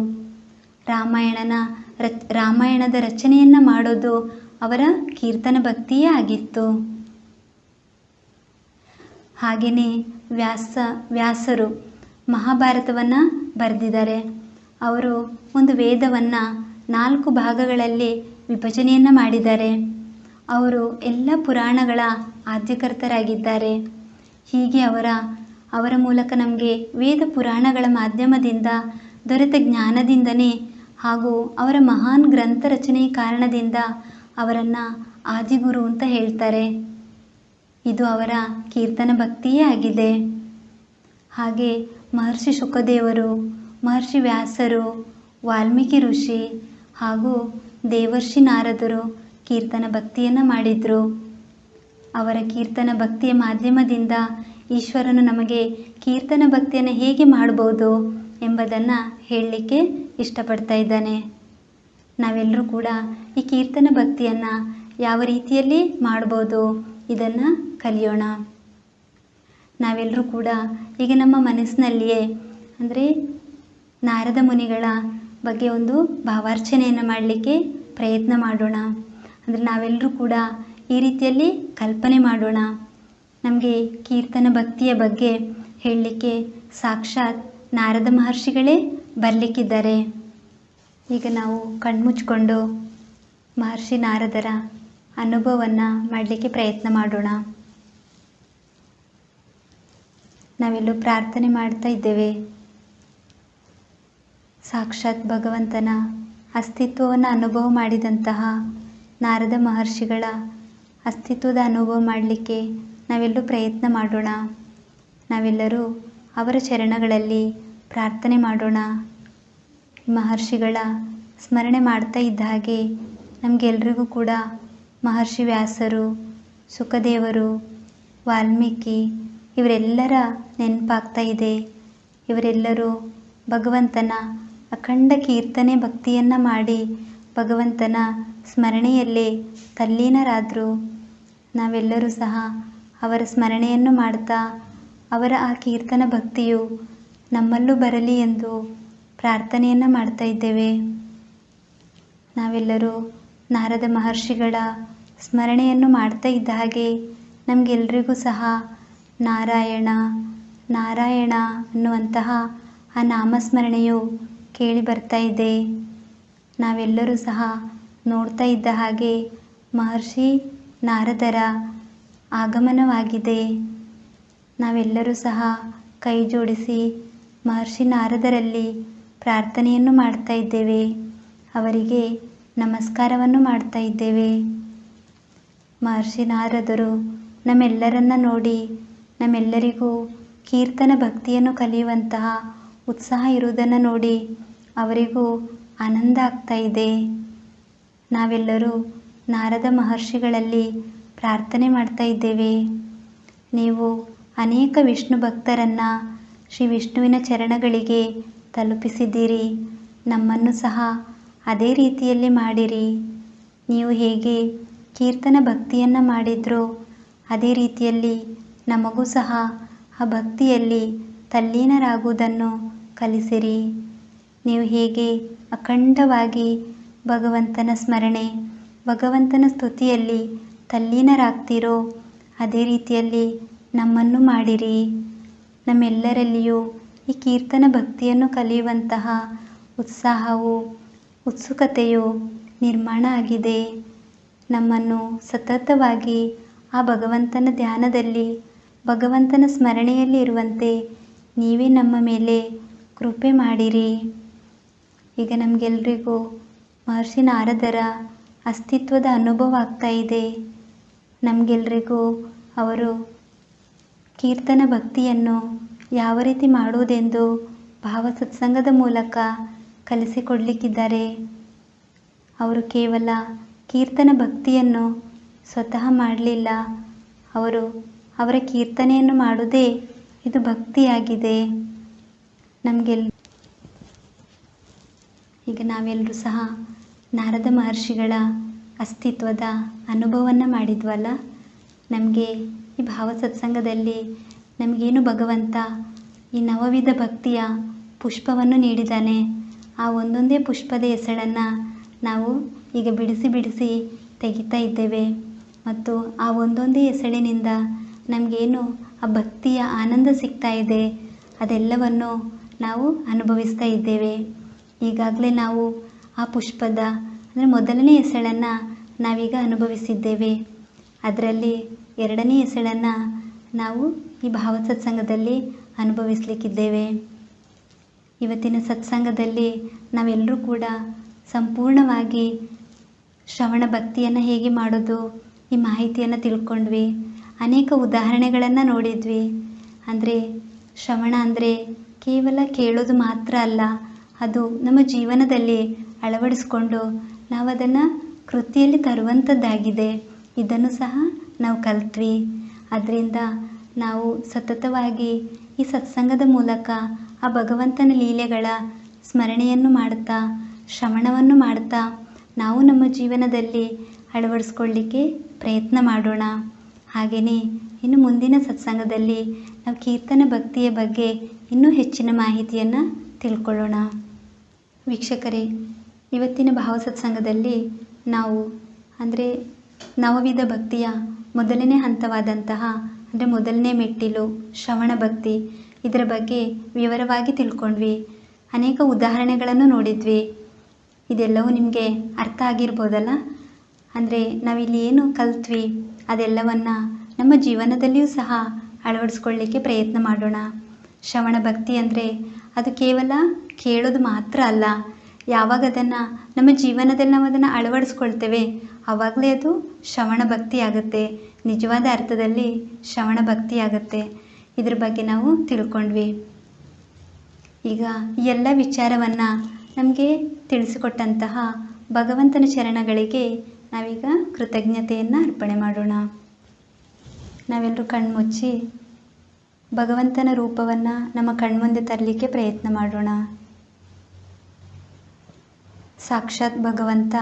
Speaker 1: ರಾಮಾಯಣದ ರಚನೆಯನ್ನು ಮಾಡೋದು ಅವರ ಕೀರ್ತನ ಭಕ್ತಿಯೇ ಆಗಿತ್ತು. ಹಾಗೆಯೇ ವ್ಯಾಸರು ಮಹಾಭಾರತವನ್ನು ಬರೆದಿದ್ದಾರೆ. ಅವರು ಒಂದು ವೇದವನ್ನು 4 ಭಾಗಗಳಲ್ಲಿ ವಿಭಜನೆಯನ್ನು ಮಾಡಿದ್ದಾರೆ. ಅವರು ಎಲ್ಲ ಪುರಾಣಗಳ ಆದ್ಯಕರ್ತರಾಗಿದ್ದಾರೆ. ಹೀಗೆ ಅವರ ಮೂಲಕ ನಮಗೆ ವೇದ ಪುರಾಣಗಳ ಮಾಧ್ಯಮದಿಂದ ದೊರೆತ ಜ್ಞಾನದಿಂದನೇ ಹಾಗೂ ಅವರ ಮಹಾನ್ ಗ್ರಂಥ ರಚನೆಯ ಕಾರಣದಿಂದ ಅವರನ್ನು ಆದಿಗುರು ಅಂತ ಹೇಳ್ತಾರೆ. ಇದು ಅವರ ಕೀರ್ತನ ಭಕ್ತಿಯೇ ಆಗಿದೆ. ಹಾಗೆ ಮಹರ್ಷಿ ಶುಕದೇವರು, ಮಹರ್ಷಿ ವ್ಯಾಸರು, ವಾಲ್ಮೀಕಿ ಋಷಿ ಹಾಗೂ ದೇವರ್ಷಿ ನಾರದರು ಕೀರ್ತನ ಭಕ್ತಿಯನ್ನು ಮಾಡಿದರು. ಅವರ ಕೀರ್ತನ ಭಕ್ತಿಯ ಮಾಧ್ಯಮದಿಂದ ಈಶ್ವರನು ನಮಗೆ ಕೀರ್ತನ ಭಕ್ತಿಯನ್ನು ಹೇಗೆ ಮಾಡ್ಬೋದು ಎಂಬುದನ್ನು ಹೇಳಲಿಕ್ಕೆ ಇಷ್ಟಪಡ್ತಾ ಇದ್ದಾನೆ. ನಾವೆಲ್ಲರೂ ಕೂಡ ಈ ಕೀರ್ತನ ಭಕ್ತಿಯನ್ನು ಯಾವ ರೀತಿಯಲ್ಲಿ ಮಾಡ್ಬೋದು ಇದನ್ನು ಕಲಿಯೋಣ. ನಾವೆಲ್ಲರೂ ಕೂಡ ಈಗ ನಮ್ಮ ಮನಸ್ಸಿನಲ್ಲಿಯೇ ಅಂದರೆ ನಾರದ ಮುನಿಗಳ ಬಗ್ಗೆ ಒಂದು ಭಾವಾರ್ಚನೆಯನ್ನು ಮಾಡಲಿಕ್ಕೆ ಪ್ರಯತ್ನ ಮಾಡೋಣ. ಅಂದರೆ ನಾವೆಲ್ಲರೂ ಕೂಡ ಈ ರೀತಿಯಲ್ಲಿ ಕಲ್ಪನೆ ಮಾಡೋಣ. ನಮಗೆ ಕೀರ್ತನ ಭಕ್ತಿಯ ಬಗ್ಗೆ ಹೇಳಲಿಕ್ಕೆ ಸಾಕ್ಷಾತ್ ನಾರದ ಮಹರ್ಷಿಗಳೇ ಬರಲಿಕ್ಕಿದ್ದಾರೆ. ಈಗ ನಾವು ಕಣ್ಮುಚ್ಕೊಂಡು ಮಹರ್ಷಿ ನಾರದರ ಅನುಭವವನ್ನು ಮಾಡಲಿಕ್ಕೆ ಪ್ರಯತ್ನ ಮಾಡೋಣ. ನಾವೆಲ್ಲೂ ಪ್ರಾರ್ಥನೆ ಮಾಡ್ತಾ ಇದ್ದೇವೆ. ಸಾಕ್ಷಾತ್ ಭಗವಂತನ ಅಸ್ತಿತ್ವವನ್ನು ಅನುಭವ ಮಾಡಿದಂತಹ ನಾರದ ಮಹರ್ಷಿಗಳ ಅಸ್ತಿತ್ವದ ಅನುಭವ ಮಾಡಲಿಕ್ಕೆ ನಾವೆಲ್ಲೂ ಪ್ರಯತ್ನ ಮಾಡೋಣ. ನಾವೆಲ್ಲರೂ ಅವರ ಚರಣಗಳಲ್ಲಿ ಪ್ರಾರ್ಥನೆ ಮಾಡೋಣ. ಮಹರ್ಷಿಗಳ ಸ್ಮರಣೆ ಮಾಡ್ತಾ ಇದ್ದ ಹಾಗೆ ನಮಗೆಲ್ರಿಗೂ ಕೂಡ ಮಹರ್ಷಿ ವ್ಯಾಸರು, ಸುಖದೇವರು, ವಾಲ್ಮೀಕಿ ಇವರೆಲ್ಲರ ನೆನಪಾಗ್ತಾ ಇದೆ. ಇವರೆಲ್ಲರೂ ಭಗವಂತನ ಅಖಂಡ ಕೀರ್ತನೆ ಭಕ್ತಿಯನ್ನು ಮಾಡಿ ಭಗವಂತನ ಸ್ಮರಣೆಯಲ್ಲೇ ತಲ್ಲೀನರಾದರು. ನಾವೆಲ್ಲರೂ ಸಹ ಅವರ ಸ್ಮರಣೆಯನ್ನು ಮಾಡ್ತಾ ಅವರ ಆ ಕೀರ್ತನ ಭಕ್ತಿಯು ನಮ್ಮಲ್ಲೂ ಬರಲಿ ಎಂದು ಪ್ರಾರ್ಥನೆಯನ್ನು ಮಾಡ್ತಾ ಇದ್ದೇವೆ. ನಾವೆಲ್ಲರೂ ನಾರದ ಮಹರ್ಷಿಗಳ ಸ್ಮರಣೆಯನ್ನು ಮಾಡ್ತಾ ಇದ್ದ ಹಾಗೆ ನಮಗೆಲ್ರಿಗೂ ಸಹ ನಾರಾಯಣ ನಾರಾಯಣ ಅನ್ನುವಂತಹ ಆ ನಾಮಸ್ಮರಣೆಯು ಕೇಳಿ ಬರ್ತಾ ಇದೆ. ನಾವೆಲ್ಲರೂ ಸಹ ನೋಡ್ತಾ ಇದ್ದ ಹಾಗೆ ಮಹರ್ಷಿ ನಾರದರ ಆಗಮನವಾಗಿದೆ. ನಾವೆಲ್ಲರೂ ಸಹ ಕೈ ಜೋಡಿಸಿ ಮಹರ್ಷಿ ನಾರದರಲ್ಲಿ ಪ್ರಾರ್ಥನೆಯನ್ನು ಮಾಡ್ತಾ ಇದ್ದೇವೆ. ಅವರಿಗೆ ನಮಸ್ಕಾರವನ್ನು ಮಾಡ್ತಾ ಇದ್ದೇವೆ. ಮಹರ್ಷಿ ನಾರದರು ನಮ್ಮೆಲ್ಲರನ್ನ ನೋಡಿ ನಮ್ಮೆಲ್ಲರಿಗೂ ಕೀರ್ತನ ಭಕ್ತಿಯನ್ನು ಕಲಿಯುವಂತಹ ಉತ್ಸಾಹ ಇರುವುದನ್ನು ನೋಡಿ ಅವರಿಗೂ ಆನಂದ ಆಗ್ತಾ ಇದೆ. ನಾವೆಲ್ಲರೂ ನಾರದ ಮಹರ್ಷಿಗಳಲ್ಲಿ ಪ್ರಾರ್ಥನೆ ಮಾಡ್ತಾ ಇದ್ದೇವೆ. ನೀವು ಅನೇಕ ವಿಷ್ಣು ಭಕ್ತರನ್ನು ಶ್ರೀ ವಿಷ್ಣುವಿನ ಚರಣಗಳಿಗೆ ತಲುಪಿಸಿದ್ದೀರಿ. ನಮ್ಮನ್ನು ಸಹ ಅದೇ ರೀತಿಯಲ್ಲಿ ಮಾಡಿರಿ. ನೀವು ಹೇಗೆ ಕೀರ್ತನ ಭಕ್ತಿಯನ್ನು ಮಾಡಿದ್ರೋ ಅದೇ ರೀತಿಯಲ್ಲಿ ನಮಗೂ ಸಹ ಆ ಭಕ್ತಿಯಲ್ಲಿ ತಲ್ಲೀನರಾಗುವುದನ್ನು ಕಲಿಸಿರಿ. ನೀವು ಹೇಗೆ ಅಖಂಡವಾಗಿ ಭಗವಂತನ ಸ್ಮರಣೆ, ಭಗವಂತನ ಸ್ತುತಿಯಲ್ಲಿ ತಲ್ಲೀನರಾಗ್ತೀರೋ ಅದೇ ರೀತಿಯಲ್ಲಿ ನಮ್ಮನ್ನು ಮಾಡಿರಿ. ನಮ್ಮೆಲ್ಲರಲ್ಲಿಯೂ ಈ ಕೀರ್ತನ ಭಕ್ತಿಯನ್ನು ಕಲಿಯುವಂತಹ ಉತ್ಸಾಹವು, ಉತ್ಸುಕತೆಯು ನಿರ್ಮಾಣ ಆಗಿದೆ. ನಮ್ಮನ್ನು ಸತತವಾಗಿ ಆ ಭಗವಂತನ ಧ್ಯಾನದಲ್ಲಿ, ಭಗವಂತನ ಸ್ಮರಣೆಯಲ್ಲಿ ಇರುವಂತೆ ನೀವೇ ನಮ್ಮ ಮೇಲೆ ಕೃಪೆ ಮಾಡಿರಿ. ಈಗ ನಮಗೆಲ್ರಿಗೂ ಮಹರ್ಷಿ ನಾರದರ ಅಸ್ತಿತ್ವದ ಅನುಭವ ಆಗ್ತಾ ಇದೆ. ನಮಗೆಲ್ರಿಗೂ ಅವರು ಕೀರ್ತನ ಭಕ್ತಿಯನ್ನು ಯಾವ ರೀತಿ ಮಾಡುವುದೆಂದು ಭಾವ ಸತ್ಸಂಗದ ಮೂಲಕ ಕಲಿಸಿಕೊಡಲಿಕ್ಕಿದ್ದಾರೆ. ಅವರು ಕೇವಲ ಕೀರ್ತನ ಭಕ್ತಿಯನ್ನು ಸ್ವತಃ ಮಾಡಲಿಲ್ಲ, ಅವರ ಕೀರ್ತನೆಯನ್ನು ಮಾಡುವುದೇ ಇದು ಭಕ್ತಿಯಾಗಿದೆ. ಈಗ ನಾವೆಲ್ಲರೂ ಸಹ ನಾರದ ಮಹರ್ಷಿಗಳ ಅಸ್ತಿತ್ವದ ಅನುಭವವನ್ನು ಮಾಡಿದ್ವಲ್ಲ. ನಮಗೆ ಈ ಭಾವ ಸತ್ಸಂಗದಲ್ಲಿ ನಮಗೇನು ಭಗವಂತ ಈ ನವವಿಧ ಭಕ್ತಿಯ ಪುಷ್ಪವನ್ನು ನೀಡಿದ್ದಾನೆ, ಆ ಒಂದೊಂದೇ ಪುಷ್ಪದ ಹೆಸಳನ್ನು ನಾವು ಈಗ ಬಿಡಿಸಿ ಬಿಡಿಸಿ ತೆಗಿತಾ ಇದ್ದೇವೆ. ಮತ್ತು ಆ ಒಂದೊಂದೇ ಹೆಸಳಿನಿಂದ ನಮಗೇನು ಆ ಭಕ್ತಿಯ ಆನಂದ ಸಿಗ್ತಾ ಇದೆ ಅದೆಲ್ಲವನ್ನು ನಾವು ಅನುಭವಿಸ್ತಾ ಇದ್ದೇವೆ. ಈಗಾಗಲೇ ನಾವು ಆ ಪುಷ್ಪದ ಅಂದರೆ ಮೊದಲನೇ ಹೆಸಳನ್ನು ನಾವೀಗ ಅನುಭವಿಸಿದ್ದೇವೆ. ಅದರಲ್ಲಿ ಎರಡನೇ ಎಸಳನ್ನು ನಾವು ಈ ಭಾವ ಸತ್ಸಂಗದಲ್ಲಿ ಅನುಭವಿಸಲಿಕ್ಕಿದ್ದೇವೆ. ಇವತ್ತಿನ ಸತ್ಸಂಗದಲ್ಲಿ ನಾವೆಲ್ಲರೂ ಕೂಡ ಸಂಪೂರ್ಣವಾಗಿ ಶ್ರವಣ ಭಕ್ತಿಯನ್ನು ಹೇಗೆ ಮಾಡೋದು ಈ ಮಾಹಿತಿಯನ್ನು ತಿಳ್ಕೊಂಡ್ವಿ. ಅನೇಕ ಉದಾಹರಣೆಗಳನ್ನು ನೋಡಿದ್ವಿ. ಅಂದರೆ ಶ್ರವಣ ಅಂದರೆ ಕೇವಲ ಕೇಳೋದು ಮಾತ್ರ ಅಲ್ಲ, ಅದು ನಮ್ಮ ಜೀವನದಲ್ಲಿ ಅಳವಡಿಸ್ಕೊಂಡು ನಾವು ಅದನ್ನು ಕೃತಿಯಲ್ಲಿ ತರುವಂಥದ್ದಾಗಿದೆ. ಇದನ್ನು ಸಹ ನಾವು ಕಲ್ತ್ವಿ. ಅದರಿಂದ ನಾವು ಸತತವಾಗಿ ಈ ಸತ್ಸಂಗದ ಮೂಲಕ ಆ ಭಗವಂತನ ಲೀಲೆಗಳ ಸ್ಮರಣೆಯನ್ನು ಮಾಡುತ್ತಾ ಶ್ರವಣವನ್ನು ಮಾಡುತ್ತಾ ನಾವು ನಮ್ಮ ಜೀವನದಲ್ಲಿ ಅಳವಡಿಸ್ಕೊಳ್ಳಿಕ್ಕೆ ಪ್ರಯತ್ನ ಮಾಡೋಣ. ಹಾಗೆಯೇ ಇನ್ನು ಮುಂದಿನ ಸತ್ಸಂಗದಲ್ಲಿ ನಾವು ಕೀರ್ತನ ಭಕ್ತಿಯ ಬಗ್ಗೆ ಇನ್ನೂ ಹೆಚ್ಚಿನ ಮಾಹಿತಿಯನ್ನು ತಿಳ್ಕೊಳ್ಳೋಣ. ವೀಕ್ಷಕರೇ, ಇವತ್ತಿನ ಭಾವ ಸತ್ಸಂಗದಲ್ಲಿ ನಾವು ಅಂದರೆ ನವವಿಧ ಭಕ್ತಿಯ ಮೊದಲನೇ ಹಂತವಾದಂತಹ ಅಂದರೆ ಮೊದಲನೇ ಮೆಟ್ಟಿಲು ಶ್ರವಣ ಭಕ್ತಿ, ಇದರ ಬಗ್ಗೆ ವಿವರವಾಗಿ ತಿಳ್ಕೊಂಡ್ವಿ. ಅನೇಕ ಉದಾಹರಣೆಗಳನ್ನು ನೋಡಿದ್ವಿ. ಇದೆಲ್ಲವೂ ನಿಮಗೆ ಅರ್ಥ ಆಗಿರ್ಬೋದಲ್ಲ. ಅಂದರೆ ನಾವಿಲ್ಲಿ ಏನು ಕಲ್ತ್ವಿ ಅದೆಲ್ಲವನ್ನು ನಮ್ಮ ಜೀವನದಲ್ಲಿಯೂ ಸಹ ಅಳವಡಿಸ್ಕೊಳ್ಳಿಕ್ಕೆ ಪ್ರಯತ್ನ ಮಾಡೋಣ. ಶ್ರವಣ ಭಕ್ತಿ ಅಂದರೆ ಅದು ಕೇವಲ ಕೇಳೋದು ಮಾತ್ರ ಅಲ್ಲ. ಯಾವಾಗ ಅದನ್ನು ನಮ್ಮ ಜೀವನದಲ್ಲಿ ನಾವು ಅದನ್ನು ಅಳವಡಿಸ್ಕೊಳ್ತೇವೆ ಆವಾಗಲೇ ಅದು ಶ್ರವಣ ಭಕ್ತಿ ಆಗುತ್ತೆ. ನಿಜವಾದ ಅರ್ಥದಲ್ಲಿ ಶ್ರವಣ ಭಕ್ತಿ ಆಗುತ್ತೆ. ಇದ್ರ ಬಗ್ಗೆ ನಾವು ತಿಳ್ಕೊಂಡ್ವಿ. ಈಗ ಈ ಎಲ್ಲ ವಿಚಾರವನ್ನು ನಮಗೆ ತಿಳಿಸಿಕೊಟ್ಟಂತಹ ಭಗವಂತನ ಚರಣಗಳಿಗೆ ನಾವೀಗ ಕೃತಜ್ಞತೆಯನ್ನು ಅರ್ಪಣೆ ಮಾಡೋಣ. ನಾವೆಲ್ಲರೂ ಕಣ್ಮುಚ್ಚಿ ಭಗವಂತನ ರೂಪವನ್ನು ನಮ್ಮ ಕಣ್ಮುಂದೆ ತರಲಿಕ್ಕೆ ಪ್ರಯತ್ನ ಮಾಡೋಣ. ಸಾಕ್ಷಾತ್ ಭಗವಂತ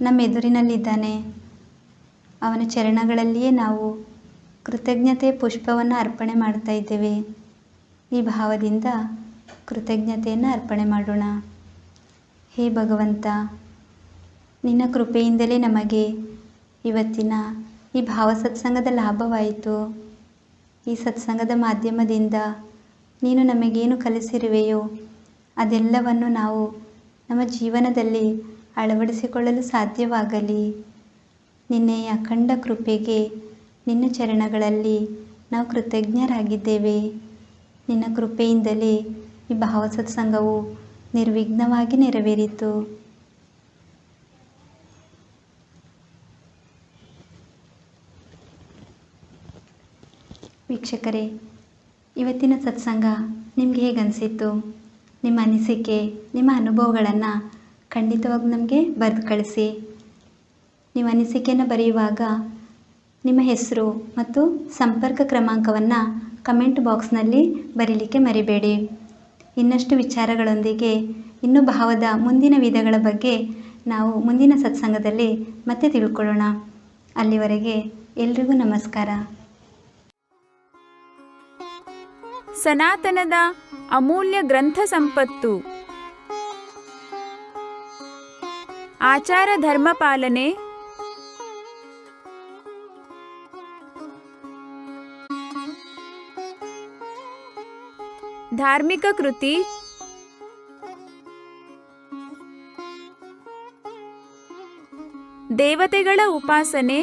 Speaker 1: ನಮ್ಮ ಎದುರಿನಲ್ಲಿದ್ದಾನೆ. ಅವನ ಚರಣಗಳಲ್ಲಿಯೇ ನಾವು ಕೃತಜ್ಞತೆ ಪುಷ್ಪವನ್ನು ಅರ್ಪಣೆ ಮಾಡ್ತಾ ಇದ್ದೇವೆ. ಈ ಭಾವದಿಂದ ಕೃತಜ್ಞತೆಯನ್ನು ಅರ್ಪಣೆ ಮಾಡೋಣ. ಹೇ ಭಗವಂತ, ನಿನ್ನ ಕೃಪೆಯಿಂದಲೇ ನಮಗೆ ಇವತ್ತಿನ ಈ ಭಾವ ಸತ್ಸಂಗದ ಲಾಭವಾಯಿತು. ಈ ಸತ್ಸಂಗದ ಮಾಧ್ಯಮದಿಂದ ನೀನು ನಮಗೇನು ಕಲಿಸಿರುವೆಯೋ ಅದೆಲ್ಲವನ್ನು ನಾವು ನಮ್ಮ ಜೀವನದಲ್ಲಿ ಅಳವಡಿಸಿಕೊಳ್ಳಲು ಸಾಧ್ಯವಾಗಲಿ. ನಿನ್ನೆಯ ಅಖಂಡ ಕೃಪೆಗೆ ನಿನ್ನ ಚರಣಗಳಲ್ಲಿ ನಾವು ಕೃತಜ್ಞರಾಗಿದ್ದೇವೆ. ನಿನ್ನ ಕೃಪೆಯಿಂದಲೇ ಈ ಭಾವ ಸತ್ಸಂಗವು ನಿರ್ವಿಘ್ನವಾಗಿ ನೆರವೇರಿತು. ವೀಕ್ಷಕರೇ, ಇವತ್ತಿನ ಸತ್ಸಂಗ ನಿಮಗೆ ಹೇಗೆ ಅನಿಸಿತ್ತು? ನಿಮ್ಮ ಅನಿಸಿಕೆ, ನಿಮ್ಮ ಅನುಭವಗಳನ್ನು ಖಂಡಿತವಾಗಿ ನಮಗೆ ಬರೆದು ಕಳಿಸಿ. ನೀವು ಅನಿಸಿಕೆಯನ್ನು ಬರೆಯುವಾಗ ನಿಮ್ಮ ಹೆಸರು ಮತ್ತು ಸಂಪರ್ಕ ಕ್ರಮಾಂಕವನ್ನು ಕಮೆಂಟ್ ಬಾಕ್ಸ್ನಲ್ಲಿ ಬರೀಲಿಕ್ಕೆ ಮರಿಬೇಡಿ. ಇನ್ನಷ್ಟು ವಿಚಾರಗಳೊಂದಿಗೆ ಇನ್ನೂ ಭಾವದ ಮುಂದಿನ ವಿಧಗಳ ಬಗ್ಗೆ ನಾವು ಮುಂದಿನ ಸತ್ಸಂಗದಲ್ಲಿ ಮತ್ತೆ ತಿಳ್ಕೊಳ್ಳೋಣ. ಅಲ್ಲಿವರೆಗೆ ಎಲ್ರಿಗೂ ನಮಸ್ಕಾರ.
Speaker 2: ಸನಾತನದ ಅಮೂಲ್ಯ ಗ್ರಂಥ ಸಂಪತ್ತು, ಆಚಾರ ಧರ್ಮ ಪಾಲನೆ, ಧಾರ್ಮಿಕ ಕೃತಿ, ದೇವತೆಗಳ ಉಪಾಸನೆ,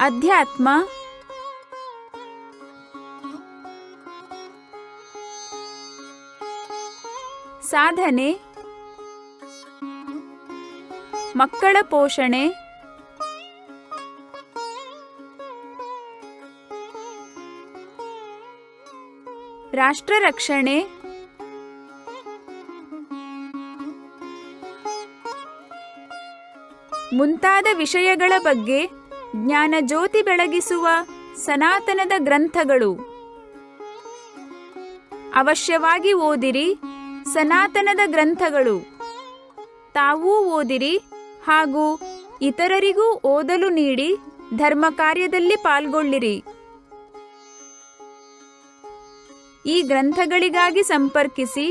Speaker 2: ಅಧ್ಯಾತ್ಮ, ಸಾಧನೆ, ಮಕ್ಕಳ ಪೋಷಣೆ, ರಾಷ್ಟ್ರ ರಕ್ಷಣೆ, ಮುಂತಾದ ವಿಷಯಗಳ ಬಗ್ಗೆ ಜ್ಞಾನ ಜ್ಯೋತಿ ಬೆಳಗಿಸುವ ಸನಾತನದ ಗ್ರಂಥಗಳು. ಅವಶ್ಯವಾಗಿ ಓದಿರಿ ಸನಾತನದ ಗ್ರಂಥಗಳು. ತಾವೂ ಓದಿರಿ ಹಾಗೂ ಇತರರಿಗೂ ಓದಲು ನೀಡಿ ಧರ್ಮ ಕಾರ್ಯದಲ್ಲಿ ಪಾಲ್ಗೊಳ್ಳಿರಿ. ಈ ಗ್ರಂಥಗಳಿಗಾಗಿ ಸಂಪರ್ಕಿಸಿ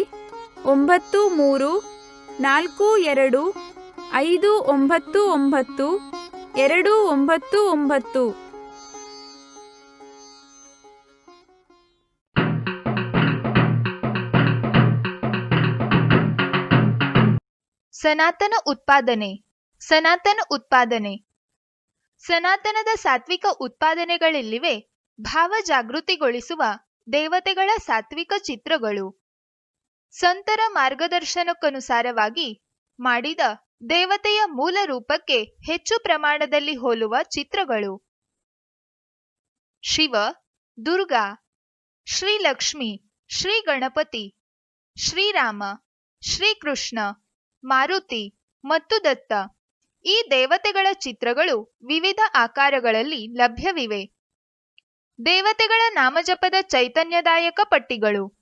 Speaker 2: 9342995299.
Speaker 3: ಸನಾತನ ಉತ್ಪಾದನೆ. ಸನಾತನದ ಸಾತ್ವಿಕ ಉತ್ಪಾದನೆಗಳಲ್ಲಿವೆ ಭಾವ ಜಾಗೃತಿಗೊಳಿಸುವ ದೇವತೆಗಳ ಸಾತ್ವಿಕ ಚಿತ್ರಗಳು. ಸಂತರ ಮಾರ್ಗದರ್ಶನಕ್ಕನುಸಾರವಾಗಿ ಮಾಡಿದ ದೇವತೆಯ ಮೂಲ ರೂಪಕ್ಕೆ ಹೆಚ್ಚು ಪ್ರಮಾಣದಲ್ಲಿ ಹೋಲುವ ಚಿತ್ರಗಳು. ಶಿವ, ದುರ್ಗಾ, ಶ್ರೀಲಕ್ಷ್ಮಿ, ಶ್ರೀ ಗಣಪತಿ, ಶ್ರೀರಾಮ, ಶ್ರೀಕೃಷ್ಣ, ಮಾರುತಿ ಮತ್ತು ದತ್ತ ಈ ದೇವತೆಗಳ ಚಿತ್ರಗಳು ವಿವಿಧ ಆಕಾರಗಳಲ್ಲಿ ಲಭ್ಯವಿವೆ. ದೇವತೆಗಳ ನಾಮಜಪದ ಚೈತನ್ಯದಾಯಕ ಪಟ್ಟಿಗಳು.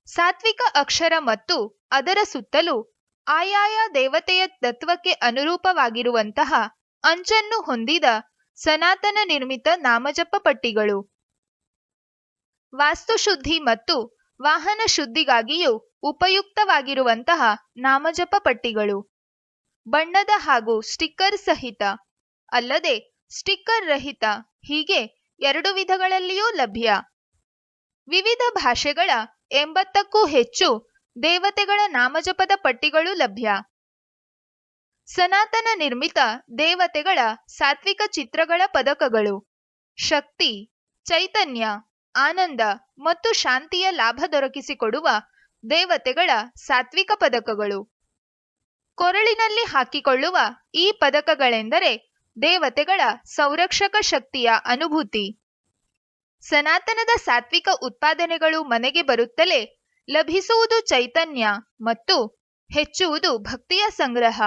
Speaker 3: ಸಾತ್ವಿಕ ಅಕ್ಷರ ಮತ್ತು ಅದರ ಸುತ್ತಲೂ ಆಯಾಯ ದೇವತೆಯ ತತ್ವಕ್ಕೆ ಅನುರೂಪವಾಗಿರುವಂತಹ ಅಂಚನ್ನು ಹೊಂದಿದ ಸನಾತನ ನಿರ್ಮಿತ ನಾಮಜಪ ಪಟ್ಟಿಗಳು. ವಾಸ್ತುಶುದ್ಧಿ ಮತ್ತು ವಾಹನ ಶುದ್ಧಿಗಾಗಿಯೂ ಉಪಯುಕ್ತವಾಗಿರುವಂತಹ ನಾಮಜಪ ಪಟ್ಟಿಗಳು. ಬಣ್ಣದ ಹಾಗೂ ಸ್ಟಿಕ್ಕರ್ ಸಹಿತ, ಅಲ್ಲದೆ ಸ್ಟಿಕ್ಕರ್ ರಹಿತ ಹೀಗೆ 2 ವಿಧಗಳಲ್ಲಿಯೂ ಲಭ್ಯ. ವಿವಿಧ ಭಾಷೆಗಳ 80ಕ್ಕೂ ಹೆಚ್ಚು ದೇವತೆಗಳ ನಾಮಜಪದ ಪಟ್ಟಿಗಳು ಲಭ್ಯ. ಸನಾತನ ನಿರ್ಮಿತ ದೇವತೆಗಳ ಸಾತ್ವಿಕ ಚಿತ್ರಗಳ ಪದಕಗಳು. ಶಕ್ತಿ, ಚೈತನ್ಯ, ಆನಂದ ಮತ್ತು ಶಾಂತಿಯ ಲಾಭ ದೊರಕಿಸಿಕೊಡುವ ದೇವತೆಗಳ ಸಾತ್ವಿಕ ಪದಕಗಳು. ಕೊರಳಿನಲ್ಲಿ ಹಾಕಿಕೊಳ್ಳುವ ಈ ಪದಕಗಳೆಂದರೆ ದೇವತೆಗಳ ಸಂರಕ್ಷಕ ಶಕ್ತಿಯ ಅನುಭೂತಿ. ಸನಾತನದ ಸಾತ್ವಿಕ ಉತ್ಪಾದನೆಗಳು ಮನೆಗೆ ಬರುತ್ತಲೇ ಲಭಿಸುವುದು ಚೈತನ್ಯ ಮತ್ತು ಹೆಚ್ಚುವುದು ಭಕ್ತಿಯ ಸಂಗ್ರಹ.